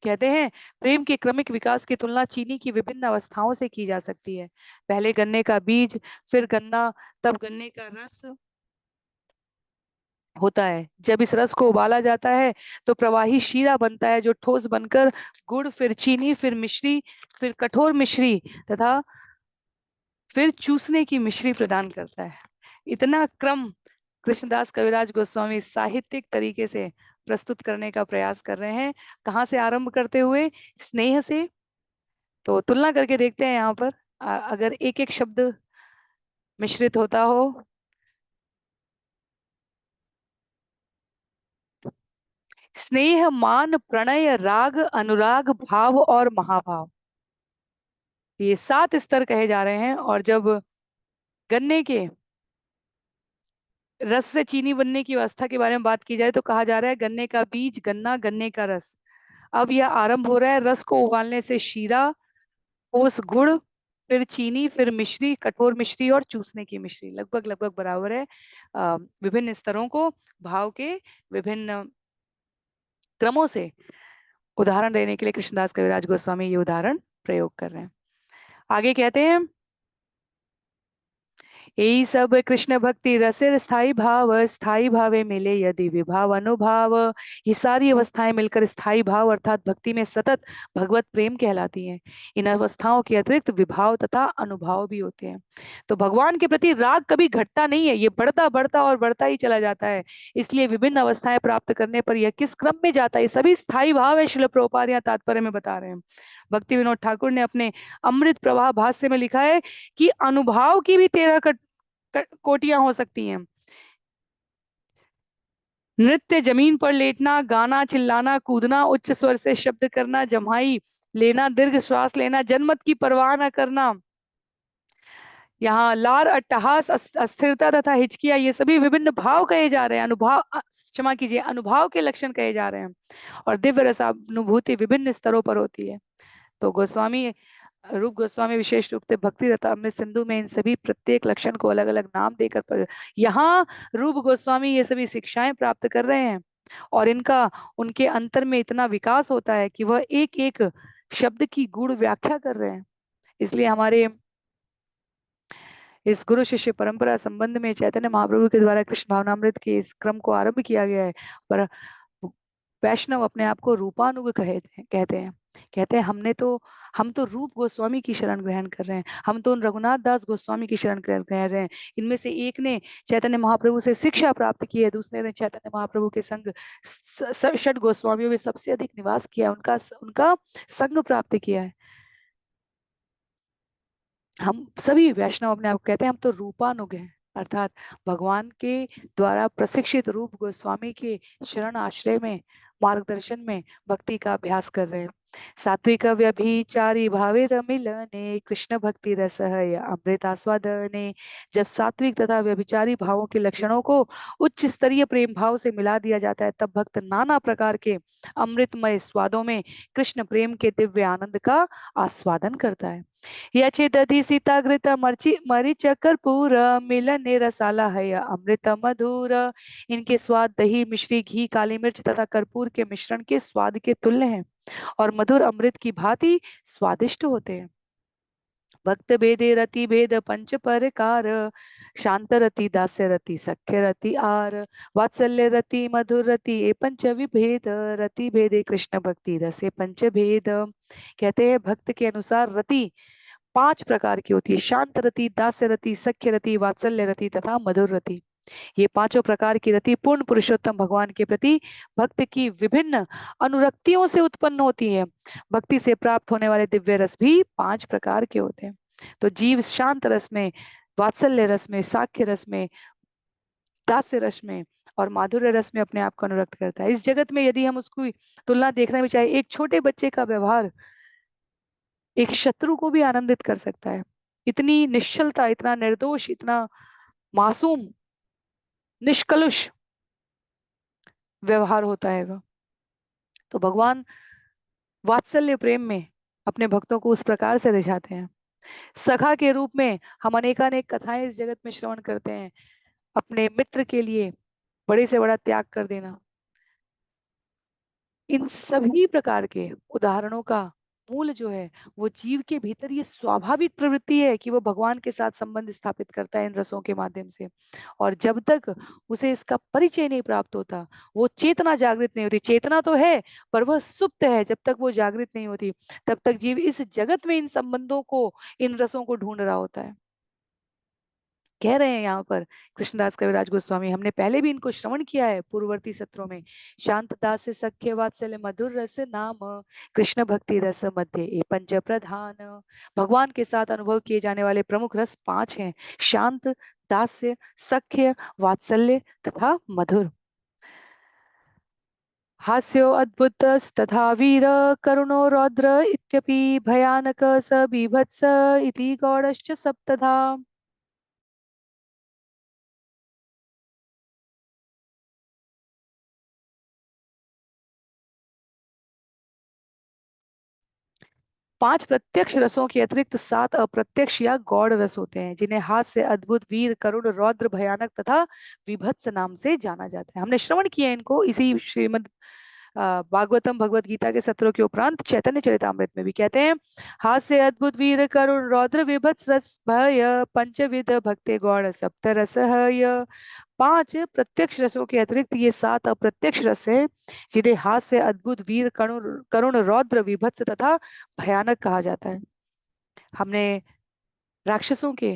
कहते हैं, प्रेम के क्रमिक विकास की तुलना चीनी की विभिन्न अवस्थाओं से की जा सकती है। पहले गन्ने का बीज, फिर गन्ना, तब गन्ने का रस होता है। जब इस रस को उबाला जाता है तो प्रवाही शीरा बनता है, जो ठोस बनकर गुड़, फिर चीनी, फिर मिश्री, फिर कठोर मिश्री तथा फिर चूसने की मिश्री प्रदान करता है। इतना क्रम कृष्णदास कविराज गोस्वामी साहित्यिक तरीके से प्रस्तुत करने का प्रयास कर रहे हैं। कहाँ से आरंभ करते हुए? स्नेह से। तो तुलना करके देखते हैं यहाँ पर, अगर एक एक शब्द मिश्रित होता हो। स्नेह, मान, प्रणय, राग, अनुराग, भाव और महाभाव, ये 7 स्तर कहे जा रहे हैं। और जब गन्ने के रस से चीनी बनने की अवस्था के बारे में बात की जाए तो कहा जा रहा है गन्ने का बीज, गन्ना, गन्ने का रस। अब यह आरंभ हो रहा है, रस को उबालने से शीरा, ओस गुड़, फिर चीनी, फिर मिश्री, कठोर मिश्री और चूसने की मिश्री, लगभग लगभग बराबर है। विभिन्न स्तरों को, भाव के विभिन्न क्रमों से उदाहरण देने के लिए कृष्णदास कविराज गोस्वामी ये उदाहरण प्रयोग कर रहे हैं। आगे कहते हैं, यही सब कृष्ण भक्ति रसिर स्थाई भाव, स्थाई भावे मिले यदि विभाव अनुभाव। ये सारी अवस्थाएं मिलकर स्थाई भाव अर्थात भक्ति में सतत भगवत प्रेम कहलाती हैं। इन अवस्थाओं के अतिरिक्त विभाव तथा अनुभाव भी होते हैं। तो भगवान के प्रति राग कभी घटता नहीं है, ये बढ़ता बढ़ता और बढ़ता ही चला जाता है। इसलिए विभिन्न अवस्थाएं प्राप्त करने पर यह किस क्रम में जाता है, ये सभी स्थाई भाव है, श्रील प्रभुपाद यहाँ तात्पर्य में बता रहे हैं। भक्ति विनोद ठाकुर ने अपने अमृत प्रवाह भाष्य में लिखा है कि अनुभाव की भी 13 कोटियां हो सकती हैं। नृत्य, जमीन पर लेटना, गाना, चिल्लाना, कूदना, उच्च स्वर से शब्द करना, जम्हाई लेना, दीर्घ श्वास लेना, जनमत की परवाह न करना, यहाँ लार, अट्टहास, अस्थिरता तथा हिचकिया, ये सभी विभिन्न भाव कहे जा रहे हैं, अनुभाव, क्षमा कीजिए, अनुभाव के लक्षण कहे जा रहे हैं। और दिव्य रसानुभूति विभिन्न स्तरों पर होती है। तो गोस्वामी रूप गोस्वामी विशेष रूप से भक्ति रतामृत सिंधु में इन सभी प्रत्येक लक्षण को अलग अलग नाम देकर यहाँ रूप गोस्वामी ये सभी शिक्षाएं प्राप्त कर रहे हैं। और इनका उनके अंतर में इतना विकास होता है कि वह एक एक शब्द की गूढ़ व्याख्या कर रहे हैं। इसलिए हमारे इस गुरु शिष्य परंपरा संबंध में चैतन्य महाप्रभु के द्वारा कृष्ण भावनामृत के इस क्रम को आरंभ किया गया है। पर वैष्णव अपने आप को रूपानुग कहते हैं। कहते हैं हम तो रूप गोस्वामी की शरण ग्रहण कर रहे हैं, हम तो उन रघुनाथ दास गोस्वामी की शरण ग्रहण कर रहे हैं। इनमें से एक ने चैतन्य महाप्रभु से शिक्षा प्राप्त की है, दूसरे ने चैतन्य महाप्रभु के संग षट गोस्वामियों में सबसे अधिक निवास किया, उनका संग प्राप्त किया है। हम सभी वैष्णव अपने आप को कहते हैं हम तो रूपानुग हैं, अर्थात भगवान के द्वारा प्रशिक्षित रूप गोस्वामी के शरण आश्रय में, मार्गदर्शन में भक्ति का अभ्यास कर रहे हैं। सात्विक व्यभिचारी भावे रमिलने, कृष्ण भक्ति रस है अमृत आस्वादने। जब सात्विक तथा व्यभिचारी भावों के लक्षणों को उच्च स्तरीय प्रेम भाव से मिला दिया जाता है, तब भक्त नाना प्रकार के अमृतमय स्वादों में कृष्ण प्रेम के दिव्य आनंद का आस्वादन करता है। यचे दधि सीताघृत मरीच कर्पूर, मिलन रसाला है अमृत मधुर। इनके स्वाद दही, मिश्री, घी, काली मिर्च तथा कर्पूर के मिश्रण के स्वाद के तुल्य हैं और मधुर अमृत की भांति स्वादिष्ट होते हैं। भक्त भेदे रति भेद पंच परकार, शांत रति, दास्य रति, सख्य रति आर, वात्सल्य रति, मधुर रति, ये पंच विभेद, रति भेदे कृष्ण भक्ति रसे पंच भेद। कहते हैं भक्त के अनुसार रति 5 प्रकार की होती है, शांत रति, दास्य रति, सख्य रति, वात्सल्य रति तथा मधुर रति। ये पांचों प्रकार की रति पूर्ण पुरुषोत्तम भगवान के प्रति भक्त की विभिन्न अनुरक्तियों से उत्पन्न होती है। भक्ति से प्राप्त होने वाले दिव्य रस भी 5 प्रकार के होते हैं। तो जीव शांत रस में, वात्सल्य रस में, साख्य रस में, दास्य रस में और माधुर्य रस में अपने आप को अनुरक्त करता है। इस जगत में यदि हम उसकी तुलना देखने में चाहे, एक छोटे बच्चे का व्यवहार एक शत्रु को भी आनंदित कर सकता है। इतनी निश्चलता, इतना निर्दोष, इतना मासूम, निष्कलुष व्यवहार होता है वह। तो भगवान वात्सल्य प्रेम में अपने भक्तों को उस प्रकार से रिझाते हैं। सखा के रूप में हम अनेकानेक कथाएं इस जगत में श्रवण करते हैं। अपने मित्र के लिए बड़े से बड़ा त्याग कर देना, इन सभी प्रकार के उदाहरणों का मूल जो है वो जीव के भीतर ये स्वाभाविक प्रवृत्ति है कि वो भगवान के साथ संबंध स्थापित करता है इन रसों के माध्यम से। और जब तक उसे इसका परिचय नहीं प्राप्त होता, वो चेतना जागृत नहीं होती। चेतना तो है पर वह सुप्त है, जब तक वो जागृत नहीं होती तब तक जीव इस जगत में इन संबंधों को, इन रसों को ढूंढ रहा होता है। कह रहे हैं यहाँ पर कृष्णदास कविराज गोस्वामी, हमने पहले भी इनको श्रवण किया है पूर्ववर्ती सत्रों में। शांत दास सख्य वात्सल्य मधुर रस नाम, कृष्ण भक्ति रस मध्य ए पंच प्रधान। भगवान के साथ अनुभव किए जाने वाले प्रमुख रस 5 हैं: शांत, दास्य, सख्य, वात्सल्य तथा मधुर। हास्यो अद्भुतस्तथा वीर, करुणो रौद्र इत्यपि भयानक स बीभत्स इति गौडश्च सप्तधा। 5 प्रत्यक्ष रसों के अतिरिक्त 7 अप्रत्यक्ष या गौड़ रस होते हैं, जिन्हें हास्य, अद्भुत, वीर, करुण, रौद्र, भयानक तथा विभत्स नाम से जाना जाता है। हमने श्रवण किया इनको इसी श्रीमद् भागवतम भगवत गीता के सत्रों के उपरांत चैतन्य चरितामृत में भी कहते हैं, हास्य, अद्भुत, वीर, करुण, रौद्र, विभत्स रस भय पंचविध भक्ति गौड़ सप्त रस है। 5 प्रत्यक्ष रसों के अतिरिक्त ये 7 अप्रत्यक्ष रस है, जिन्हें हास्य, अद्भुत, वीर, करुण करुण, रौद्र, विभत्स तथा भयानक कहा जाता है। हमने राक्षसों के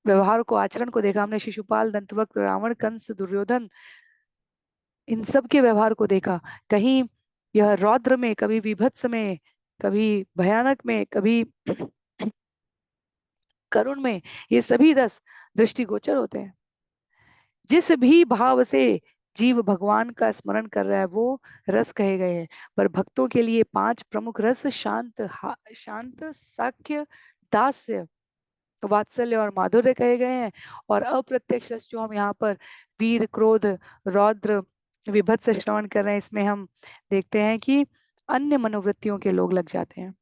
व्यवहार को, आचरण को देखा। हमने शिशुपाल, दंतवक्र, रावण, कंस, दुर्योधन, इन सब के व्यवहार को देखा। कहीं यह रौद्र में, कभी विभत्स में, कभी भयानक में, कभी करुण में, ये सभी रस दृष्टिगोचर होते हैं। जिस भी भाव से जीव भगवान का स्मरण कर रहा है वो रस कहे गए हैं। पर भक्तों के लिए 5 प्रमुख रस शांत, शांत, साख्य, दास्य, वात्सल्य और माधुर्य कहे गए हैं। और अप्रत्यक्ष रस जो हम यहाँ पर वीर, क्रोध, रौद्र, विभत्स श्रवण कर रहे हैं, इसमें हम देखते हैं कि अन्य मनोवृत्तियों के लोग लग जाते हैं।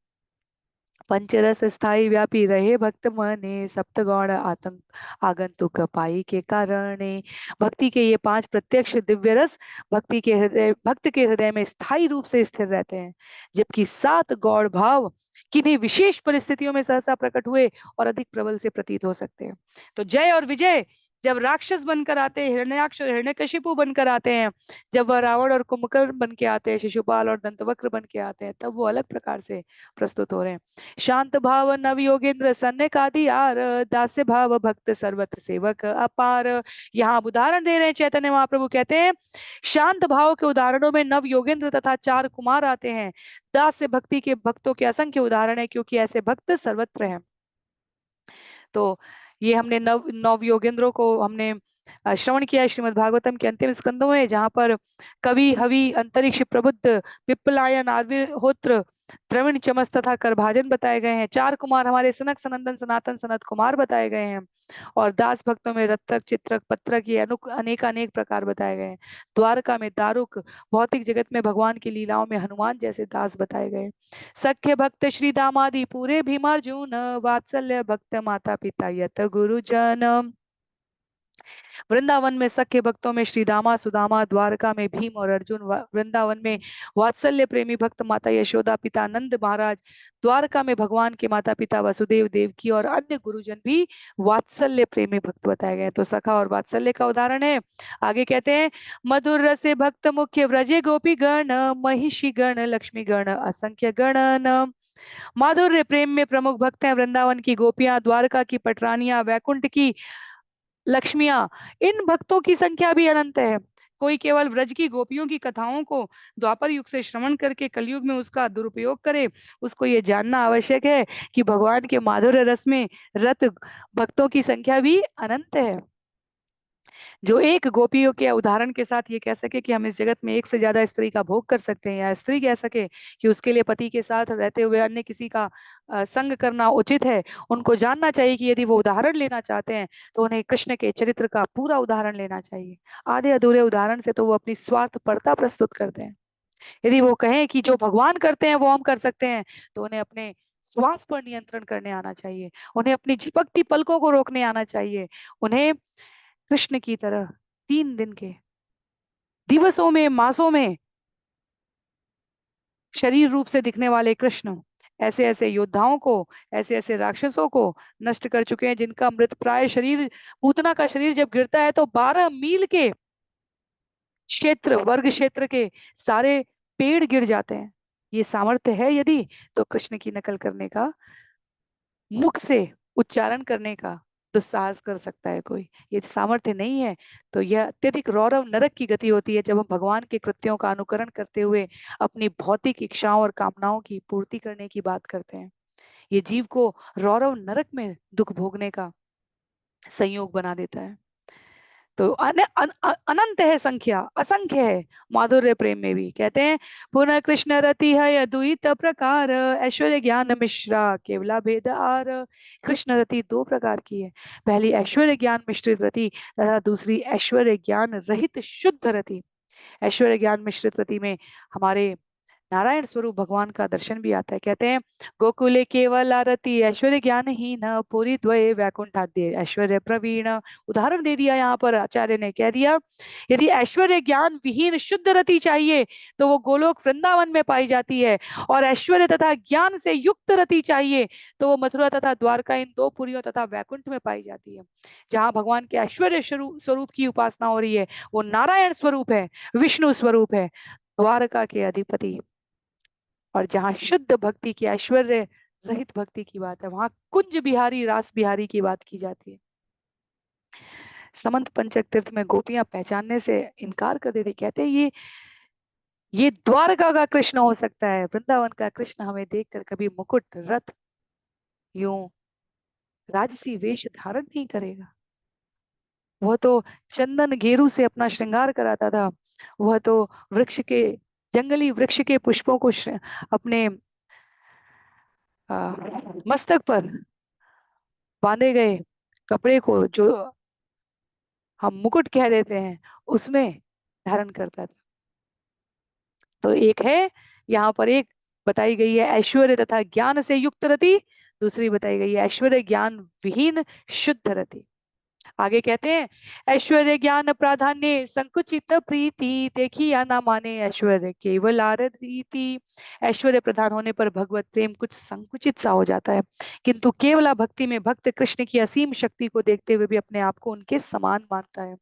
पंचरस स्थाई व्यापी रहे भक्त मने, सप्त गौण आतंक आगंतुक पाई के कारणे। भक्ति के ये 5 प्रत्यक्ष दिव्य रस भक्त के हृदय में स्थायी रूप से स्थिर रहते हैं, जबकि 7 गौड़ भाव किन्हीं विशेष परिस्थितियों में सहसा प्रकट हुए और अधिक प्रबल से प्रतीत हो सकते हैं। तो जय और विजय जब राक्षस बनकर आते हैं, हिरण्याक्ष और हिरण्यकशिपु बनकर आते हैं, जब वह रावण और कुंभकर्ण बन के आते हैं, शिशुपाल और दंतवक्र बन के आते हैं, तब वो अलग प्रकार से प्रस्तुत हो रहे हैं। शांत भाव नव योगेंद्र सन्निकादि आर, दास्य भाव भक्त सर्वत्र सेवक अपार। यहाँ आप उदाहरण दे रहे हैं, चैतन्य महाप्रभु कहते हैं शांत भाव के उदाहरणों में नव योगेंद्र तथा 4 कुमार आते हैं। दास्य भक्ति के भक्तों के असंख्य उदाहरण है, क्योंकि ऐसे भक्त सर्वत्र हैं। तो ये हमने नव योगेंद्रों को हमने श्रवण किया श्रीमद् भागवतम के अंतिम स्कंदों में, जहाँ पर कवि, हवि, अंतरिक्ष, प्रबुद्ध, पिप्पलायन, आर्यहोत्र, द्रविण, चमस तथा करभाजन बताए गए हैं। 4 कुमार हमारे सनक, सनंदन, सनातन, सनत कुमार बताए गए हैं। और दास भक्तों में रत्तक, चित्रक, पत्रक, ये अनेक अनेक प्रकार बताए गए हैं। द्वारका में दारुक, भौतिक जगत में भगवान की लीलाओं में हनुमान जैसे दास बताए गए। सख्य भक्त श्री दामादि पूरे भीमार्जुन, वात्सल्य भक्त माता पिता यत गुरुजन। वृंदावन में सख्य भक्तों में श्री दामा, सुदामा, द्वारका में भीम और अर्जुन, वृंदावन में वात्सल्य प्रेमी भक्त माता यशोदा, पिता नंद महाराज, द्वारका में भगवान के माता पिता वसुदेव, देवकी और अन्य गुरुजन भी वात्सल्य प्रेमी भक्त बताए गए। तो सखा और वात्सल्य का उदाहरण है। आगे कहते हैं, मधुर रसे भक्त मुख्य व्रजे गोपी गण, महिषी गण, लक्ष्मी गण, असंख्य गणन। माधुर्य प्रेम में प्रमुख भक्त हैं वृंदावन की गोपियां, द्वारका की पटरानियां, वैकुंठ की लक्ष्मियां। इन भक्तों की संख्या भी अनंत है। कोई केवल व्रज की गोपियों की कथाओं को द्वापर युग से श्रवण करके कलयुग में उसका दुरुपयोग करे, उसको ये जानना आवश्यक है कि भगवान के माधुर्य रस में रत भक्तों की संख्या भी अनंत है। जो एक गोपियों के उदाहरण के साथ ये कह सके कि हम इस जगत में एक से ज्यादा स्त्री का भोग कर सकते हैं, या स्त्री कह सके कि उसके लिए पति के साथ रहते हुए अन्य किसी का संग करना उचित है, उनको जानना चाहिए कि यदि वो उदाहरण लेना चाहते हैं तो उन्हें कृष्ण के चरित्र का पूरा उदाहरण लेना चाहिए। आधे अधूरे उदाहरण से तो वो अपनी स्वार्थपरता प्रस्तुत करते हैं। यदि वो कहें कि जो भगवान करते हैं वो हम कर सकते हैं, तो उन्हें अपने श्वास पर नियंत्रण करने आना चाहिए, उन्हें अपनी झिपकती पलकों को रोकने आना चाहिए, उन्हें कृष्ण की तरह 3 दिन के दिवसों में, मासों में शरीर रूप से दिखने वाले कृष्ण ऐसे ऐसे योद्धाओं को, ऐसे ऐसे राक्षसों को नष्ट कर चुके हैं, जिनका मृत प्राय शरीर, पूतना का शरीर जब गिरता है तो 12 मील के क्षेत्र, वर्ग क्षेत्र के सारे पेड़ गिर जाते हैं। ये सामर्थ्य है यदि, तो कृष्ण की नकल करने का, मुख से उच्चारण करने का, दुस्साहस कर सकता है कोई, ये सामर्थ्य नहीं है। तो यह अत्यधिक रौरव नरक की गति होती है जब हम भगवान के कृत्यों का अनुकरण करते हुए अपनी भौतिक इच्छाओं और कामनाओं की पूर्ति करने की बात करते हैं। ये जीव को रौरव नरक में दुख भोगने का संयोग बना देता है। तो अनंत है संख्या, असंख्य है माधुर्य प्रेम में भी। कहते हैं पुनः कृष्ण रति है अद्वित प्रकार, ऐश्वर्य ज्ञान मिश्रा केवला भेद आर। कृष्ण रति दो प्रकार की है, पहली ऐश्वर्य ज्ञान मिश्रित रति तथा दूसरी ऐश्वर्य ज्ञान रहित शुद्ध रति। ऐश्वर्य ज्ञान मिश्रित रति में हमारे नारायण स्वरूप भगवान का दर्शन भी आता है। कहते हैं गोकुले केवल आरती ऐश्वर्य ज्ञान ही न पूरी द्वय वैकुंठाद्य ऐश्वर्य प्रवीण। उदाहरण दे दिया यहाँ पर आचार्य ने, कह दिया यदि ऐश्वर्य ज्ञान विहीन शुद्ध रति चाहिए तो वो गोलोक वृंदावन में पाई जाती है, और ऐश्वर्य तथा ज्ञान से युक्त रति चाहिए तो वो मथुरा तथा द्वारका इन दो पुरियों तथा वैकुंठ में पाई जाती है। जहाँ भगवान के ऐश्वर्य स्वरूप की उपासना हो रही है वो नारायण स्वरूप है, विष्णु स्वरूप है, द्वारका के अधिपति। और जहाँ शुद्ध भक्ति की, ऐश्वर्य रहित भक्ति की बात है, वहां कुंज बिहारी रास बिहारी की बात की जाती है। समंत पंचक तीर्थ में गोपियां पहचानने से इनकार कर देती, कहते हैं ये द्वारका का कृष्ण हो सकता है, वृंदावन का कृष्ण हमें देखकर कभी मुकुट रथ यूं राजसी वेश धारण नहीं करेगा। वह तो चंदन गेरू से अपना श्रृंगार कराता था, वह तो वृक्ष के, जंगली वृक्ष के पुष्पों को अपने मस्तक पर बांधे गए कपड़े को, जो हम मुकुट कह देते हैं, उसमें धारण करता था। तो एक है यहाँ पर, एक बताई गई है ऐश्वर्य तथा ज्ञान से युक्त रति, दूसरी बताई गई है ऐश्वर्य ज्ञान विहीन शुद्ध रति। आगे कहते हैं ऐश्वर्य ज्ञान प्राधान्य संकुचित प्रीति, देखी या ना माने ऐश्वर्य केवल आरती। ऐश्वर्य प्रधान होने पर भगवत प्रेम कुछ संकुचित सा हो जाता है, किंतु केवला भक्ति में भक्त कृष्ण की असीम शक्ति को देखते हुए भी अपने आप को उनके समान मानता है।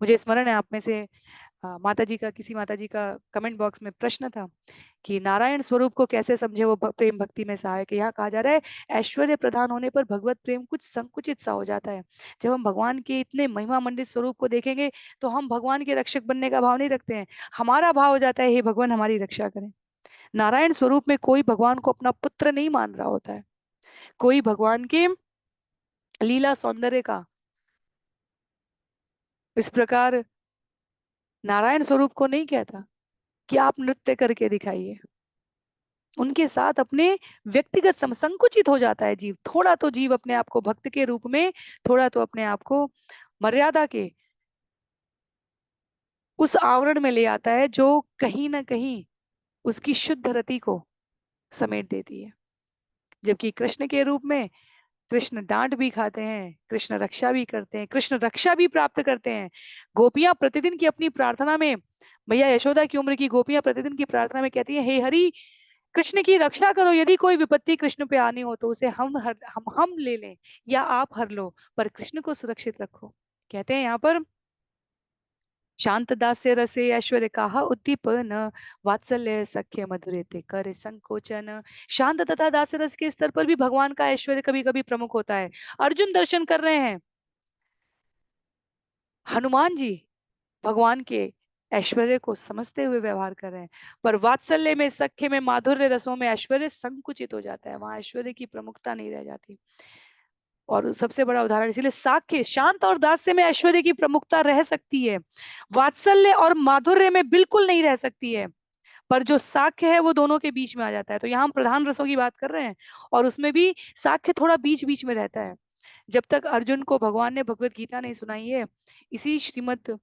मुझे स्मरण है आप में से माता जी का, किसी माता जी का कमेंट बॉक्स में प्रश्न था कि नारायण स्वरूप को कैसे समझे, वो प्रेम भक्ति में सहायक है। यहाँ कहा जा रहा है ऐश्वर्य प्रधान होने पर भगवत प्रेम कुछ संकुचित सा हो जाता है। जब हम भगवान के इतने महिमा मंडित स्वरूप को देखेंगे तो हम भगवान के रक्षक बनने का भाव नहीं रखते हैं, हमारा भाव हो जाता है हे भगवान हमारी रक्षा करें। नारायण स्वरूप में कोई भगवान को अपना पुत्र नहीं मान रहा होता है, कोई भगवान के लीला सौंदर्य का इस प्रकार नारायण स्वरूप को नहीं कहता कि आप नृत्य करके दिखाइए। उनके साथ अपने व्यक्तिगत संकुचित हो जाता है जीव, थोड़ा तो जीव अपने आप को भक्त के रूप में, थोड़ा तो अपने आप को मर्यादा के उस आवरण में ले आता है जो कहीं ना कहीं उसकी शुद्ध रति को समेट देती है। जबकि कृष्ण के रूप में कृष्ण डांट भी खाते हैं, कृष्ण रक्षा भी करते हैं, कृष्ण रक्षा भी प्राप्त करते हैं। गोपियां प्रतिदिन की अपनी प्रार्थना में, मैया यशोदा की उम्र की गोपियां प्रतिदिन की प्रार्थना में कहती हैं हे हरि कृष्ण की रक्षा करो, यदि कोई विपत्ति कृष्ण पे आनी हो तो उसे हम ले लें या आप हर लो, पर कृष्ण को सुरक्षित रखो। कहते हैं यहाँ पर शांत दास्य रसे ऐश्वर्य कहा उद्दीपन, वात्सल्य सख्य मधुरे ते करे संकोचन। शांत तथा दास्य रस के स्तर पर भी भगवान का ऐश्वर्य कभी कभी प्रमुख होता है। अर्जुन दर्शन कर रहे हैं, हनुमान जी भगवान के ऐश्वर्य को समझते हुए व्यवहार कर रहे हैं, पर वात्सल्य में, सख्य में, माधुर्य रसों में ऐश्वर्य संकुचित हो जाता है, वहां ऐश्वर्य की प्रमुखता नहीं रह जाती। और सबसे बड़ा उदाहरण, इसीलिए साख्य, शांत और दास्य में ऐश्वर्य की प्रमुखता रह सकती है, वात्सल्य और माधुर्य में बिल्कुल नहीं रह सकती है, पर जो साख्य है वो दोनों के बीच में आ जाता है। तो यहाँ हम प्रधान रसों की बात कर रहे हैं और उसमें भी साख्य थोड़ा बीच बीच में रहता है। जब तक अर्जुन को भगवान ने भगवत गीता नहीं सुनाई है, इसी श्रीमद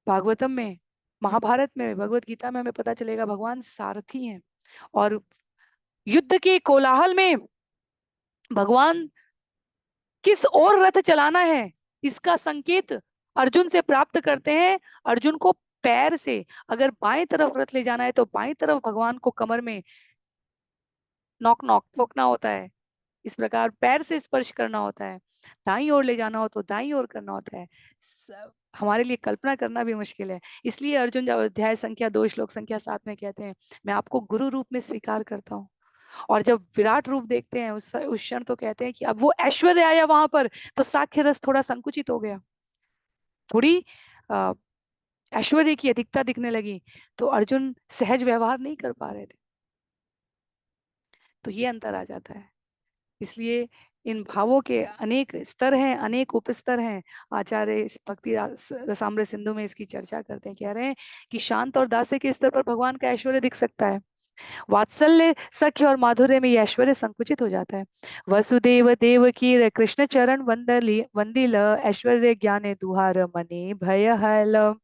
भागवतम में, महाभारत में, भगवत गीता में हमें पता चलेगा भगवान सारथी हैं, और युद्ध के कोलाहल में भगवान किस ओर रथ चलाना है इसका संकेत अर्जुन से प्राप्त करते हैं। अर्जुन को पैर से अगर बाएं तरफ रथ ले जाना है तो बाएं तरफ भगवान को कमर में नॉक नॉक ठोकना होता है, इस प्रकार पैर से स्पर्श करना होता है। दाईं ओर ले जाना हो तो दाईं ओर करना होता है। हमारे लिए कल्पना करना भी मुश्किल है। इसलिए अर्जुन जब अध्याय संख्या 2 श्लोक संख्या 7 में कहते हैं मैं आपको गुरु रूप में स्वीकार करता हूँ, और जब विराट रूप देखते हैं उस क्षण तो कहते हैं कि अब वो ऐश्वर्य आया वहां पर, तो साक्ष्य रस थोड़ा संकुचित हो गया, थोड़ी अ, ऐश्वर्य की अधिकता दिखने लगी, तो अर्जुन सहज व्यवहार नहीं कर पा रहे थे। तो ये अंतर आ जाता है। इसलिए इन भावों के अनेक स्तर हैं, अनेक उपस्तर हैं। आचार्य इस भक्ति रसामृत सिंधु में इसकी चर्चा करते हैं, कह रहे हैं कि शांत और दास्य के स्तर पर भगवान का ऐश्वर्य दिख सकता है, वात्सल्य सख्य और माधुर्य में ये ऐश्वर्य संकुचित हो जाता है। वसुदेव देव की कृष्ण चरण वंदिल ऐश्वर्य ज्ञाने दुहार मने भय हल।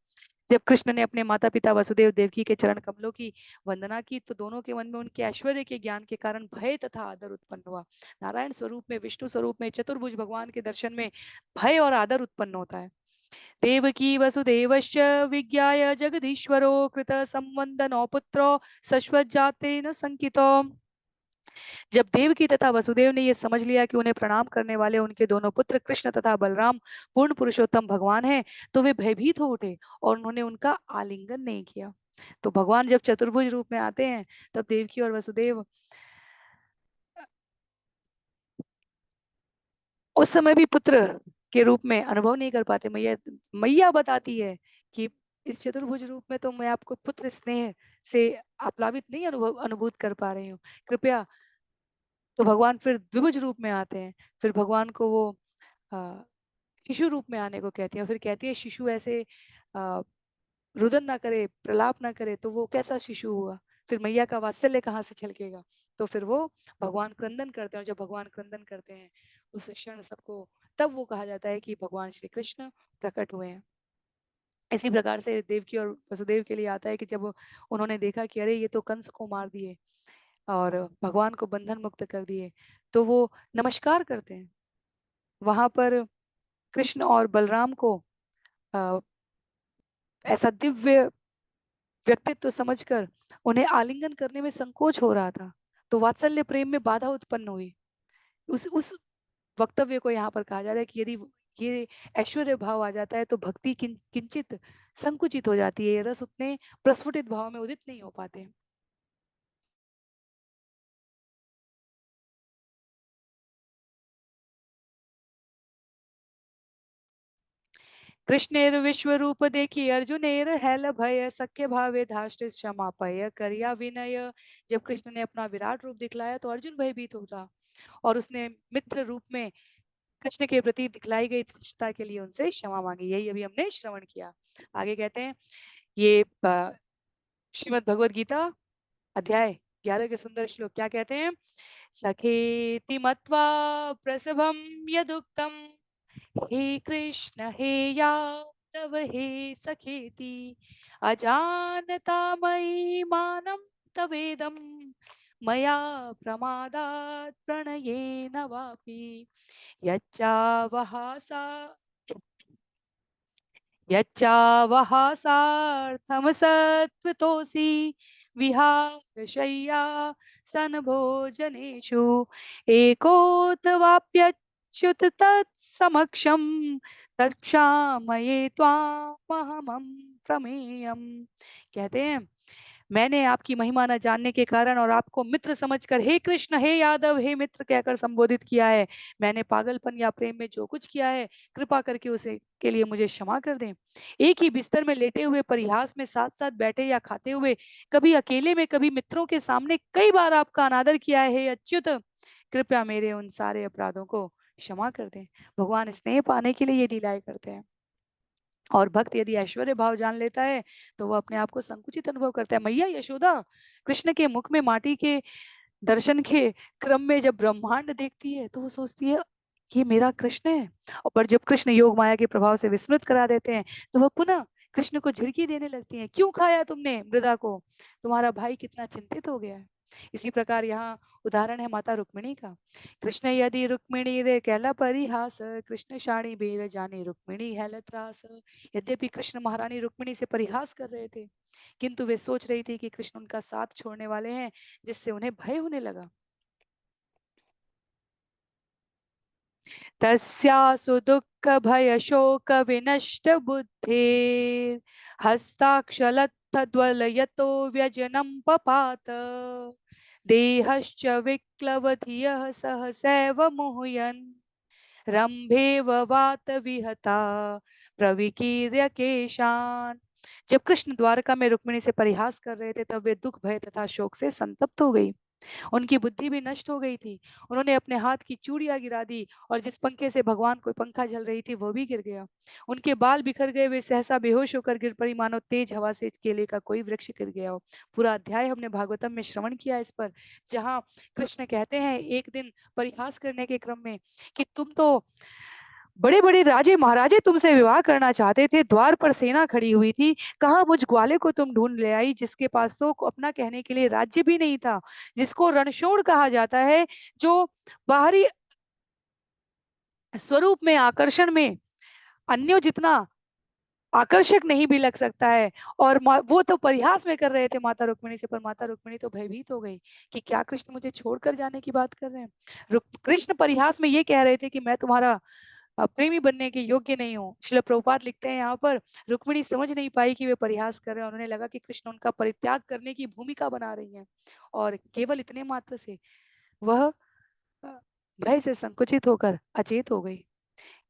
जब कृष्ण ने अपने माता पिता वसुदेव देवकी के चरण कमलों की वंदना की, तो दोनों के मन में उनके ऐश्वर्य के ज्ञान के कारण भय तथा आदर उत्पन्न हुआ। नारायण स्वरूप में, विष्णु स्वरूप में, चतुर्भुज भगवान के दर्शन में भय और आदर उत्पन्न होता है। देवकी वसुदेवश्च विज्ञाय जगदीश्वरो कृत संवंदनो पुत्रो सश्वजातेन संकितो। जब देवकी तथा वसुदेव ने यह समझ लिया कि उन्हें प्रणाम करने वाले उनके दोनों पुत्र कृष्ण तथा बलराम पूर्ण पुरुषोत्तम भगवान हैं, तो वे भयभीत हो उठे और उन्होंने उनका आलिंगन नहीं किया। तो भगवान जब चतुर्भुज रूप में आते हैं, तब देवकी और वसुदेव उस समय भी पुत्र के रूप में अनुभव नहीं कर पाते। मैया मैया बताती है कि इस चतुर्भुज रूप में तो मैं आपको पुत्र स्नेह से आप्लावित नहीं अनुभूत कर पा रही हूँ, कृपया। तो भगवान फिर द्विभुज रूप में आते हैं, फिर भगवान को वो अ, शिशु रूप में आने को कहती है, फिर कहती है शिशु ऐसे रुदन ना करे, प्रलाप ना करे, तो वो कैसा शिशु हुआ, फिर मैया का वात्सल्य कहाँ से छलकेगा। तो फिर वो भगवान क्रंदन करते हैं, और जब भगवान क्रंदन करते हैं उस क्षण सबको, तब वो कहा जाता है कि भगवान श्री कृष्ण प्रकट हुए हैं। इसी प्रकार से देवकी और वसुदेव के लिए आता है कि जब उन्होंने देखा कि अरे ये तो कंस को मार दिए और भगवान को बंधन मुक्त कर दिए, तो वो नमस्कार करते हैं। वहां पर कृष्ण और बलराम को अ, ऐसा दिव्य व्यक्तित्व समझकर उन्हें आलिंगन करने में संकोच हो रहा था, तो वात्सल्य प्रेम में बाधा उत्पन्न हुई। उस वक्तव्य को यहाँ पर कहा जा रहा है कि यदि ये ऐश्वर्य भाव आ जाता है, तो भक्ति किंचित संकुचित हो जाती है, ये रस उतने प्रस्फुटित भाव में उदित नहीं हो पाते। कृष्णेर विश्व रूप देखी अर्जुनेर हैल भय सख्य भावे धाष्ट क्षमापय करिया विनय। जब कृष्ण ने अपना विराट रूप दिखलाया, तो अर्जुन भयभीत हो रहा और उसने मित्र रूप में कृष्ण के प्रति दिखलाई गई तुच्छता के लिए उनसे क्षमा मांगी। यही अभी हमने श्रवण किया। आगे कहते हैं, ये श्रीमद् भगवद गीता अध्याय 11 के सुंदर श्लोक क्या कहते हैं। सखेति मत्वा प्रसभम यदुक्तम, हे कृष्ण हे यादव हे सखेति, अजानता मयि मानं तवेदं, मया प्रमादात् प्रणयेन वापि यच्चावहासा यच्चावहासार्थं सत्कृतोऽसि विहारशय्या सनभोजनेषु, एकोऽथवाप्यच्युत तत्समक्षं तत्क्षामये त्वामहमं प्रमेयम्। कहते हैं, मैंने आपकी महिमा न जानने के कारण और आपको मित्र समझकर हे कृष्ण हे यादव हे मित्र कहकर संबोधित किया है। मैंने पागलपन या प्रेम में जो कुछ किया है, कृपा करके उसे के लिए मुझे क्षमा कर दें। एक ही बिस्तर में लेटे हुए, परिहास में साथ साथ बैठे या खाते हुए, कभी अकेले में कभी मित्रों के सामने कई बार आपका अनादर किया है, हे अच्युत, कृपया मेरे उन सारे अपराधों को क्षमा कर दें। भगवान स्नेह पाने के लिए ये लीलाएं करते हैं। और भक्त यदि ऐश्वर्य भाव जान लेता है, तो वो अपने आप को संकुचित अनुभव करता है। मैया यशोदा कृष्ण के मुख में माटी के दर्शन के क्रम में जब ब्रह्मांड देखती है, तो वो सोचती है ये मेरा कृष्ण है। और पर जब कृष्ण योग माया के प्रभाव से विस्मृत करा देते हैं, तो वह पुनः कृष्ण को झिड़की देने लगती हैं, क्यों खाया तुमने मृदा को, तुम्हारा भाई कितना चिंतित हो गया है। इसी प्रकार यहाँ उदाहरण है माता रुक्मिणी का। कृष्ण यदि रुक्मिणी रे कहला परिहास, कृष्ण शाणी बेर जाने रुक्मिणी है त्रास। यद्यपि कृष्ण महारानी रुक्मिणी से परिहास कर रहे थे, किंतु वे सोच रही थी कि कृष्ण उनका साथ छोड़ने वाले हैं, जिससे उन्हें भय होने लगा। तस्यासु दुःख भय शोक विनष्ट बुद्धे, हस्ताक्षलत्थद्वलयतो व्यजनं पपात। देहश्च विक्लवधियः सहसैव मुह्यन् रंभेव वात विहता प्रविकीर्य केशान। जब कृष्ण द्वारका में रुक्मिणी से परिहास कर रहे थे तब वे दुख भय तथा शोक से संतप्त हो गई। उनकी बुद्धि भी नष्ट हो गई थी। उन्होंने अपने हाथ की चूड़ियां गिरा दी और जिस पंखे से भगवान को पंखा जल रही थी वो भी गिर गया। उनके बाल बिखर गए, वे सहसा बेहोश होकर गिर पड़ी, मानो तेज हवा से केले का कोई वृक्ष गिर गया हो। पूरा अध्याय हमने भागवतम में श्रवण किया इस पर, जहाँ कृष्ण कहते हैं एक दिन परिहास करने के क्रम में कि तुम तो बड़े बड़े राजे महाराजे तुमसे विवाह करना चाहते थे, द्वार पर सेना खड़ी हुई थी, कहा मुझ ग्वाले को तुम ढूंढ ले आई जिसके पास तो अपना कहने के लिए राज्य भी नहीं था, जिसको रणछोड़ कहा जाता है, जो बाहरी स्वरूप में आकर्षण में अन्यों जितना आकर्षक नहीं भी लग सकता है। और वो तो परिहास में कर रहे थे माता रुक्मिणी से, पर माता रुक्मिणी तो भयभीत हो गई कि क्या कृष्ण मुझे छोड़कर जाने की बात कर रहे हैं। कृष्ण परिहास में ये कह रहे थे कि मैं तुम्हारा प्रेमी बनने के योग्य नहीं हूँ। श्रील प्रभुपाद लिखते हैं यहाँ पर, रुक्मिणी समझ नहीं पाई कि वे परिहास कर रहे हैं। उन्हें लगा कि कृष्ण उनका परित्याग करने की भूमिका बना रही हैं, और केवल इतने मात्र से वह भय से संकुचित होकर अचेत हो गई।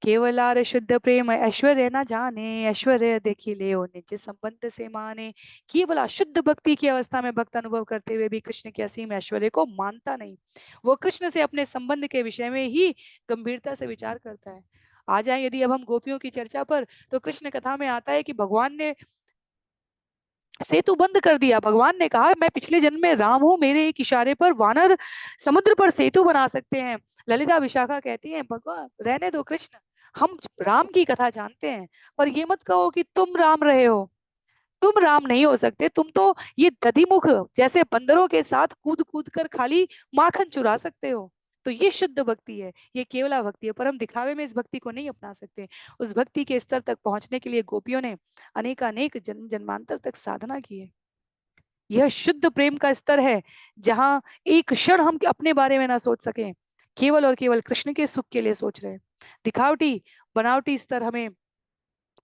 केवलार शुद्ध प्रेम ऐश्वर्य न जाने, ऐश्वर्य देखी ले निज संबंध से माने। केवल शुद्ध भक्ति की अवस्था में भक्त अनुभव करते हुए भी कृष्ण के असीम ऐश्वर्य को मानता नहीं। वो कृष्ण से अपने संबंध के विषय में ही गंभीरता से विचार करता है। आ जाए यदि अब हम गोपियों की चर्चा पर, तो कृष्ण कथा में आता है कि भगवान ने सेतु बंद कर दिया। भगवान ने कहा मैं पिछले जन्म में राम हूं, मेरे एक इशारे पर वानर समुद्र पर सेतु बना सकते हैं। ललिता विशाखा कहती हैं भगवान रहने दो कृष्ण, हम राम की कथा जानते हैं, पर ये मत कहो कि तुम राम रहे हो। तुम राम नहीं हो सकते, तुम तो ये दधिमुख जैसे बंदरों के साथ कूद कूद कर खाली माखन चुरा सकते हो। तो ये शुद्ध भक्ति है, ये केवला भक्ति है, पर हम दिखावे में इस भक्ति को नहीं अपना सकते। उस भक्ति के स्तर तक पहुंचने के लिए गोपियों ने अनेकानेक जन्म जन्मांतर तक साधना की है। यह शुद्ध प्रेम का स्तर है, जहां एक क्षण हम अपने बारे में ना सोच सकें, केवल और केवल कृष्ण के सुख के लिए सोच रहे हैं। दिखावटी बनावटी स्तर हमें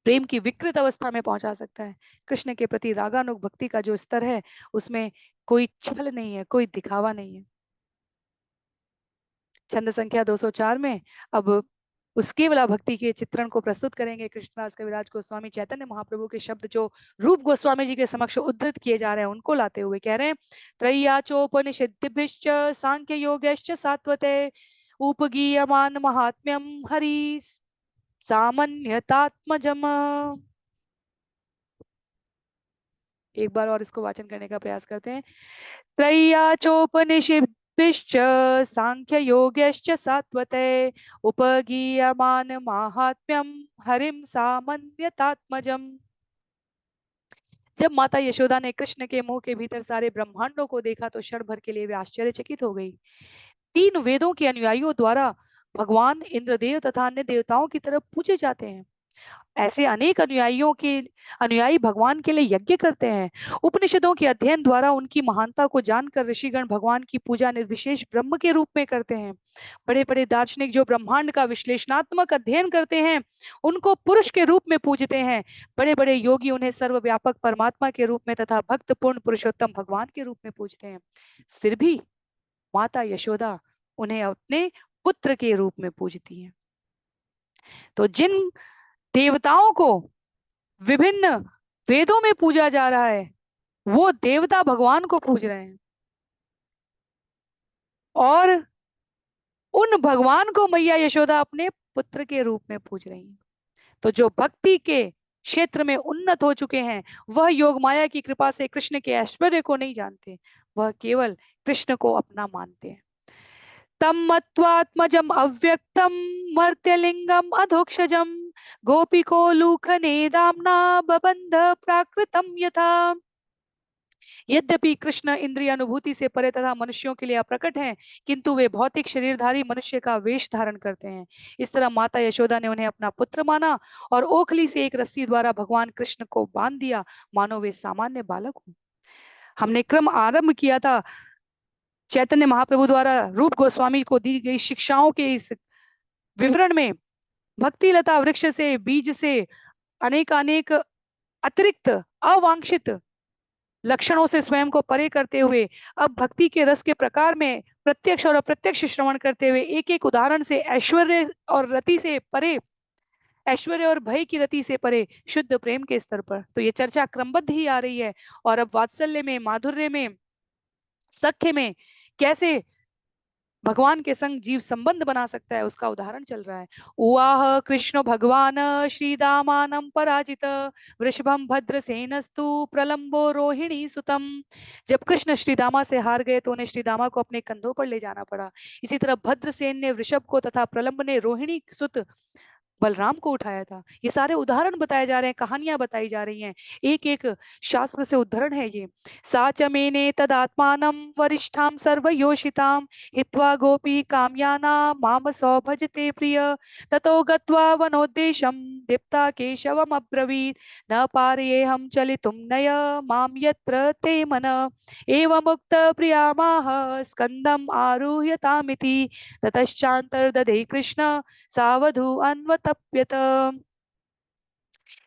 प्रेम की विकृत अवस्था में पहुंचा सकता है। कृष्ण के प्रति रागानुग भक्ति का जो स्तर है, उसमें कोई छल नहीं है, कोई दिखावा नहीं है। छंद संख्या 204 में अब उसके वाला भक्ति के चित्रण को प्रस्तुत करेंगे कृष्णदास कविराज गोस्वामी चैतन्य महाप्रभु के शब्द, जो रूप गोस्वामी जी के समक्ष उद्धृत किए जा रहे हैं, उनको लाते हुए कह रहे हैं, त्रय्याचोपनिषद्भिश्च सांख्य योगश्च सात्वते उपगीयमान महात्म्यम हरि सामान्यतात्मजम। एक बार और इसको वाचन करने का प्रयास करते हैं। त्रय्याचोपनिषद्भिश्च सांख्य योगश्च सात्वते उपगीयमान माहात्म्यम हरिम सामान्यतात्मजम। जब माता यशोदा ने कृष्ण के मुंह के भीतर सारे ब्रह्मांडों को देखा तो क्षण भर के लिए वे आश्चर्यचकित हो गई। 3 वेदों के अनुयायियों द्वारा भगवान इंद्रदेव तथा अन्य देवताओं की तरफ पूजे जाते हैं। ऐसे अनेक अनुयायी भगवान के लिए यज्ञ करते हैं। उपनिषदों के अध्ययन द्वारा उनकी महानता को जानकर ऋषिगण भगवान की पूजा निर्विशेष ब्रह्म के रूप में करते हैं। बड़े बड़े दार्शनिक जो ब्रह्मांड का विश्लेषणात्मक अध्ययन करते हैं, उनको पुरुष के रूप में पूजते हैं। बड़े बड़े योगी उन्हें सर्वव्यापक परमात्मा के रूप में तथा भक्त पूर्ण पुरुषोत्तम भगवान के रूप में पूजते हैं। फिर भी माता यशोदा उन्हें अपने पुत्र के रूप में पूजती है। तो जिन देवताओं को विभिन्न वेदों में पूजा जा रहा है, वो देवता भगवान को पूज रहे हैं, और उन भगवान को मैया यशोदा अपने पुत्र के रूप में पूज रही हैं। तो जो भक्ति के क्षेत्र में उन्नत हो चुके हैं, वह योग माया की कृपा से कृष्ण के ऐश्वर्य को नहीं जानते, वह केवल कृष्ण को अपना मानते हैं। तम मत्वात्मजम अव्यक्तम मर्त्यलिंगम अधोक्षजम गोपिको लूखने दाम्ना बबंध प्राकृतम यथा। यद्यपि कृष्ण इंद्रिय अनुभूति से परे तथा मनुष्यों के लिए अप्रकट हैं, किंतु वे भौतिक शरीरधारी मनुष्य का वेश धारण करते हैं। इस तरह माता यशोदा ने उन्हें अपना पुत्र माना और ओखली से एक रस्सी द्वारा भगवान कृष्ण को बांध दिया, मानो वे सामान्य बालक हो। हमने क्रम आरंभ किया था चैतन्य महाप्रभु द्वारा रूप गोस्वामी को दी गई शिक्षाओं के इस विवरण में। भक्ति लता वृक्ष से, बीज से अनेक अनेक अतिरिक्त अवांछित लक्षणों से स्वयं को परे करते हुए अब भक्ति के रस के प्रकार में प्रत्यक्ष और अप्रत्यक्ष श्रवण करते हुए एक एक उदाहरण से ऐश्वर्य और रति से परे, ऐश्वर्य और भय की रति से परे शुद्ध प्रेम के स्तर पर, तो ये चर्चा क्रमबद्ध ही आ रही है। और अब वात्सल्य में, माधुर्य में, सख्य में कैसे भगवान के संग जीव संबंध बना सकता है उसका उदाहरण चल रहा है। उवाह कृष्ण भगवान श्रीदामानं पराजित वृषभम भद्रसेनस्तु प्रलंबो रोहिणी सुतम। जब कृष्ण श्रीदामा से हार गए तो उन्हें श्रीदामा को अपने कंधों पर ले जाना पड़ा। इसी तरह भद्रसेन ने वृषभ को तथा प्रलंब ने रोहिणी सुत बलराम को उठाया था। ये सारे उदाहरण बताए जा रहे हैं, कहानियां बताई जा रही हैं, एक एक शास्त्र से उद्धरण है ये। साच मेने तदात्मानं वरिष्ठां सर्वयोषितां हित्वा गोपी काम्याना माम सौभजते प्रिय ततो गत्वा वनोद्देशं दीप्ता केशवम अब्रवीत् न पारयेऽहं चलितुं नय माम यत्र ते मन एवमुक्त प्रियामाह स्कन्दम् आरुह्यतामिति ततश्चान्तर्दधे कृष्ण सावधु अन्वतप्यत।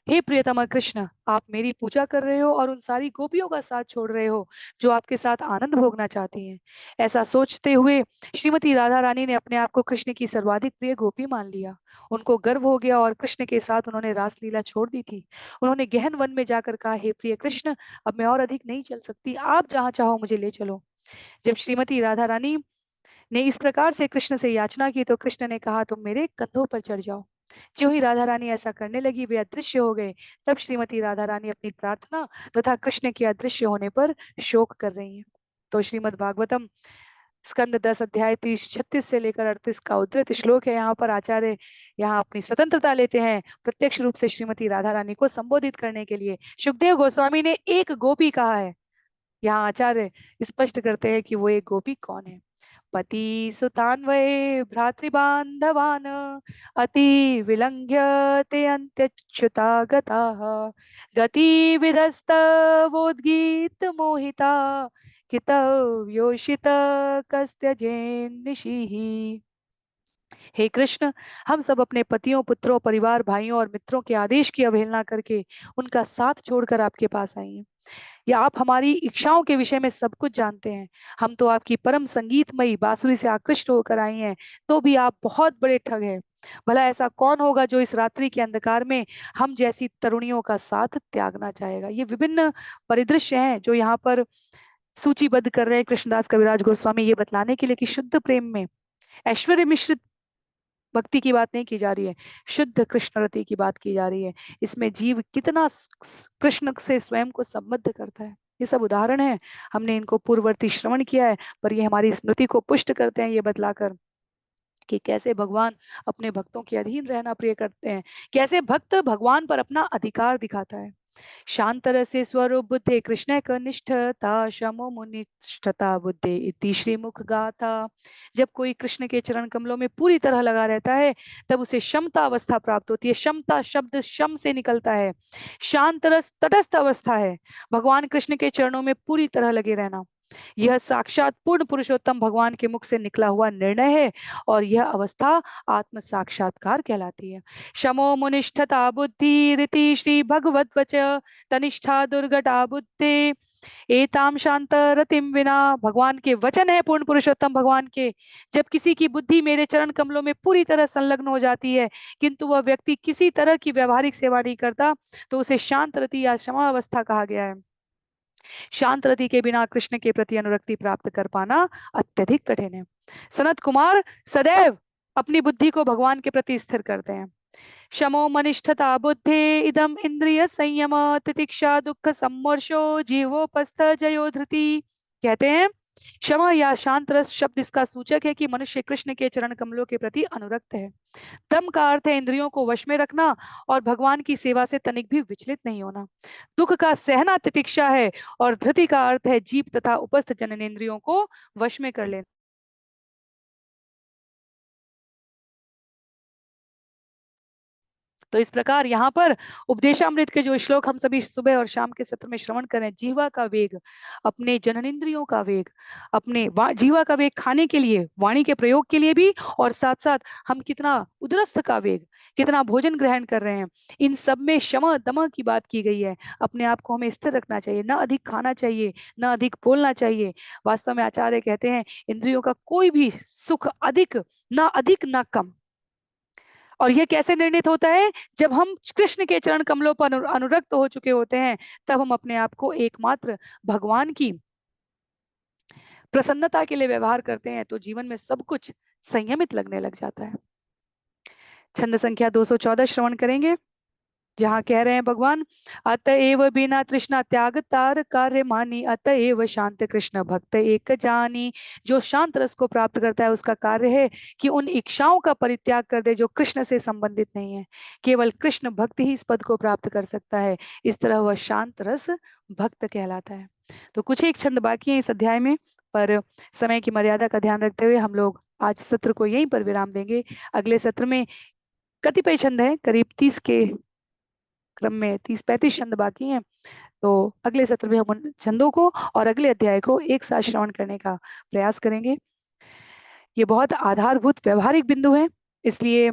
हे प्रियतमा कृष्ण, आप मेरी पूजा कर रहे हो और उन सारी गोपियों का साथ छोड़ रहे हो जो आपके साथ आनंद भोगना चाहती हैं। ऐसा सोचते हुए श्रीमती राधा रानी ने अपने आप को कृष्ण की सर्वाधिक प्रिय गोपी मान लिया। उनको गर्व हो गया और कृष्ण के साथ उन्होंने रासलीला छोड़ दी थी। उन्होंने गहन वन में जाकर कहा, हे प्रिय कृष्ण, अब मैं और अधिक नहीं चल सकती, आप जहाँ चाहो मुझे ले चलो। जब श्रीमती राधा रानी ने इस प्रकार से कृष्ण से याचना की तो कृष्ण ने कहा, तुम मेरे कंधों पर चढ़ जाओ। ज्यों ही राधा रानी ऐसा करने लगी वे अदृश्य हो गए। तब श्रीमती राधा रानी अपनी प्रार्थना तथा कृष्ण के अदृश्य होने पर शोक कर रही हैं। तो श्रीमद् भागवतम स्कंद 10 अध्याय 30-36 से लेकर 38 का उद्धृत श्लोक है। यहाँ पर आचार्य यहाँ अपनी स्वतंत्रता लेते हैं प्रत्यक्ष रूप से श्रीमती राधा रानी को संबोधित करने के लिए। सुखदेव गोस्वामी ने एक गोपी कहा है, यहाँ आचार्य स्पष्ट करते हैं कि वो एक गोपी कौन है। पति सुतान्वये भ्रातृबान्धवान् अति विलंघ्य ते अन्त्यच्युता गताः गति विधस्तवोद्गीत मोहिता कितव्योषित कस्त्यजेन्निशिः। हे कृष्ण, हम सब अपने पतियों, पुत्रों, परिवार, भाइयों और मित्रों के आदेश की अवहेलना करके उनका साथ छोड़कर आपके पास आई हैं। या आप हमारी इच्छाओं के विषय में सब कुछ जानते हैं। हम तो आपकी परम संगीतमयी बांसुरी से आकृष्ट होकर आई हैं, तो भी आप बहुत बड़े ठग हैं। भला ऐसा कौन होगा जो इस रात्रि के अंधकार में हम जैसी तरुणियों का साथ त्यागना चाहेगा। ये विभिन्न परिदृश्य हैं जो यहाँ पर सूचीबद्ध कर रहे हैं कृष्णदास कविराज गोस्वामी, ये बतलाने के लिए कि शुद्ध प्रेम में ऐश्वर्य मिश्रित भक्ति की बात नहीं की जा रही है, शुद्ध कृष्ण रति की बात की जा रही है। इसमें जीव कितना कृष्ण से स्वयं को संबद्ध करता है, ये सब उदाहरण है। हमने इनको पूर्ववर्ती श्रवण किया है, पर ये हमारी स्मृति को पुष्ट करते हैं ये बतलाकर कि कैसे भगवान अपने भक्तों के अधीन रहना प्रिय करते हैं, कैसे भक्त भगवान पर अपना अधिकार दिखाता है। शांतरस्य स्वरूप बुद्धे कृष्ण कनिष्ठता शमो मुनिष्ठता बुद्धे इति श्रीमुख गाथा। जब कोई कृष्ण के चरण कमलों में पूरी तरह लगा रहता है तब उसे क्षमता अवस्था प्राप्त होती है। क्षमता शब्द शम से निकलता है। शांतरस तटस्थ अवस्था है, भगवान कृष्ण के चरणों में पूरी तरह लगे रहना। यह साक्षात पूर्ण पुरुषोत्तम भगवान के मुख से निकला हुआ निर्णय है और यह अवस्था आत्म साक्षात्कार कहलाती है। शमो मुनिष्ठता बुद्धि रीति श्री भगवत वच तनिष्ठा दुर्घटा बुद्धि एताम शांत रतिम विना। भगवान के वचन है पूर्ण पुरुषोत्तम भगवान के। जब किसी की बुद्धि मेरे चरण कमलों में पूरी तरह संलग्न हो जाती है किंतु वह व्यक्ति किसी तरह की व्यवहारिक सेवा नहीं करता तो उसे शांत रति या क्षमा अवस्था कहा गया है। शांत रति के बिना कृष्ण के प्रति अनुरक्ति प्राप्त कर पाना अत्यधिक कठिन है। सनत कुमार सदैव अपनी बुद्धि को भगवान के प्रति स्थिर करते हैं। शमो मनिष्ठता बुद्धि इदम इंद्रिय संयम तितिक्षा दुख सम्मर्शो जीवोपस्थ जयो धृति। कहते हैं क्षमा या शांत रस शब्द इसका सूचक है कि मनुष्य कृष्ण के चरण कमलों के प्रति अनुरक्त है। दम का अर्थ है इंद्रियों को वश में रखना और भगवान की सेवा से तनिक भी विचलित नहीं होना। दुख का सहना तितिक्षा है और धृति का अर्थ है जीव तथा उपस्थ जननेंद्रियों को वश में कर लेना। तो इस प्रकार यहाँ पर उपदेशामृत के जो श्लोक हम सभी सुबह और शाम के सत्र में श्रवण करें, जीवा का वेग, अपने जननेंद्रियों का वेग, अपने जीवा का वेग खाने के लिए, वाणी के प्रयोग के लिए भी, और साथ साथ हम कितना उदरस्थ का वेग, कितना भोजन ग्रहण कर रहे हैं, इन सब में शम दम की बात की गई है। अपने आप को हमें स्थिर रखना चाहिए, ना अधिक खाना चाहिए, ना अधिक बोलना चाहिए। वास्तव में आचार्य कहते हैं इंद्रियों का कोई भी सुख अधिक ना कम। और यह कैसे निर्णित होता है? जब हम कृष्ण के चरण कमलों पर अनुरक्त हो चुके होते हैं, तब हम अपने आप को एकमात्र भगवान की प्रसन्नता के लिए व्यवहार करते हैं, तो जीवन में सब कुछ संयमित लगने लग जाता है। छंद संख्या 214 श्रवण करेंगे, जहाँ कह रहे हैं भगवान, अतएव बिना तृष्णा त्याग तार कार्य मानी, अतएव शांत कृष्ण भक्त एक जानी। जो शांत रस को प्राप्त करता है उसका कार्य है कि उन इच्छाओं का परित्याग कर दे जो कृष्ण से संबंधित नहीं है। केवल कृष्ण भक्त ही इस पद को प्राप्त कर सकता है। इस तरह वह शांत रस भक्त कहलाता है। तो कुछ एक छंद बाकी है इस अध्याय में, पर समय की मर्यादा का ध्यान रखते हुए हम लोग आज सत्र को यहीं पर विराम देंगे। अगले सत्र में कतिपय छंद है, करीब 30 के क्रम में 30-35 छंद बाकी हैं। तो अगले सत्र में हम उन छंदों को और अगले अध्याय को एक साथ श्रवण करने का प्रयास करेंगे। ये बहुत आधारभूत व्यवहारिक बिंदु है, इसलिए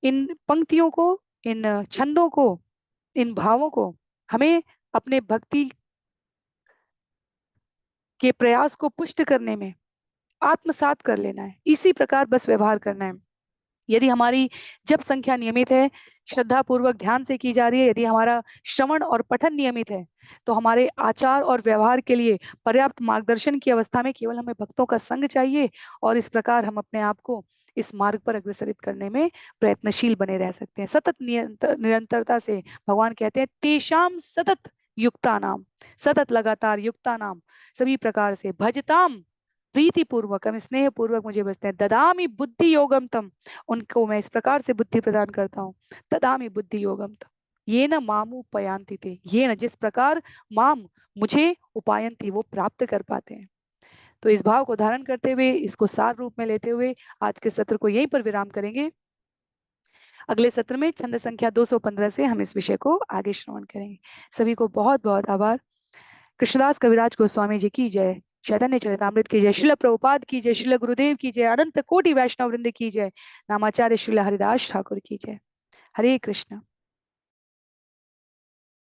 इन पंक्तियों को, इन छंदों को, इन भावों को हमें अपने भक्ति के प्रयास को पुष्ट करने में आत्मसात कर लेना है। इसी प्रकार बस व्यवहार करना है। यदि हमारी जप संख्या नियमित है, श्रद्धा पूर्वक ध्यान से की जा रही है, यदि हमारा श्रवण और पठन नियमित है, तो हमारे आचार और व्यवहार के लिए पर्याप्त मार्गदर्शन की अवस्था में केवल हमें भक्तों का संग चाहिए, और इस प्रकार हम अपने आप को इस मार्ग पर अग्रसरित करने में प्रयत्नशील बने रह सकते हैं। सतत निरंतरता से भगवान कहते हैं तेषाम सतत युक्ता नाम, सतत लगातार युक्ता नाम, सभी प्रकार से भजताम प्रीति पूर्वक, हम स्नेह पूर्वक मुझे बसते हैं। ददामी बुद्धि योगम तम, उनको मैं इस प्रकार से बुद्धि प्रदान करता हूँ। ददामी बुद्धि योगम तम ये न मामू पयांति थे, ये न जिस प्रकार माम मुझे उपायंती वो प्राप्त कर पाते हैं। तो इस भाव को धारण करते हुए, इसको सार रूप में लेते हुए आज के सत्र को यहीं पर विराम करेंगे। अगले सत्र में छंद संख्या 215 से हम इस विषय को आगे श्रवण करेंगे। सभी को बहुत बहुत आभार। कृष्णदास कविराज गोस्वामी जी की जय, चैतन्य चरितामृत की जय, श्रील प्रभुपाद की जय, श्रील गुरुदेव की जय, अनंत कोटि वैष्णव वृंद की जय, नामाचार्य श्रील हरिदास ठाकुर की जय। हरे कृष्ण।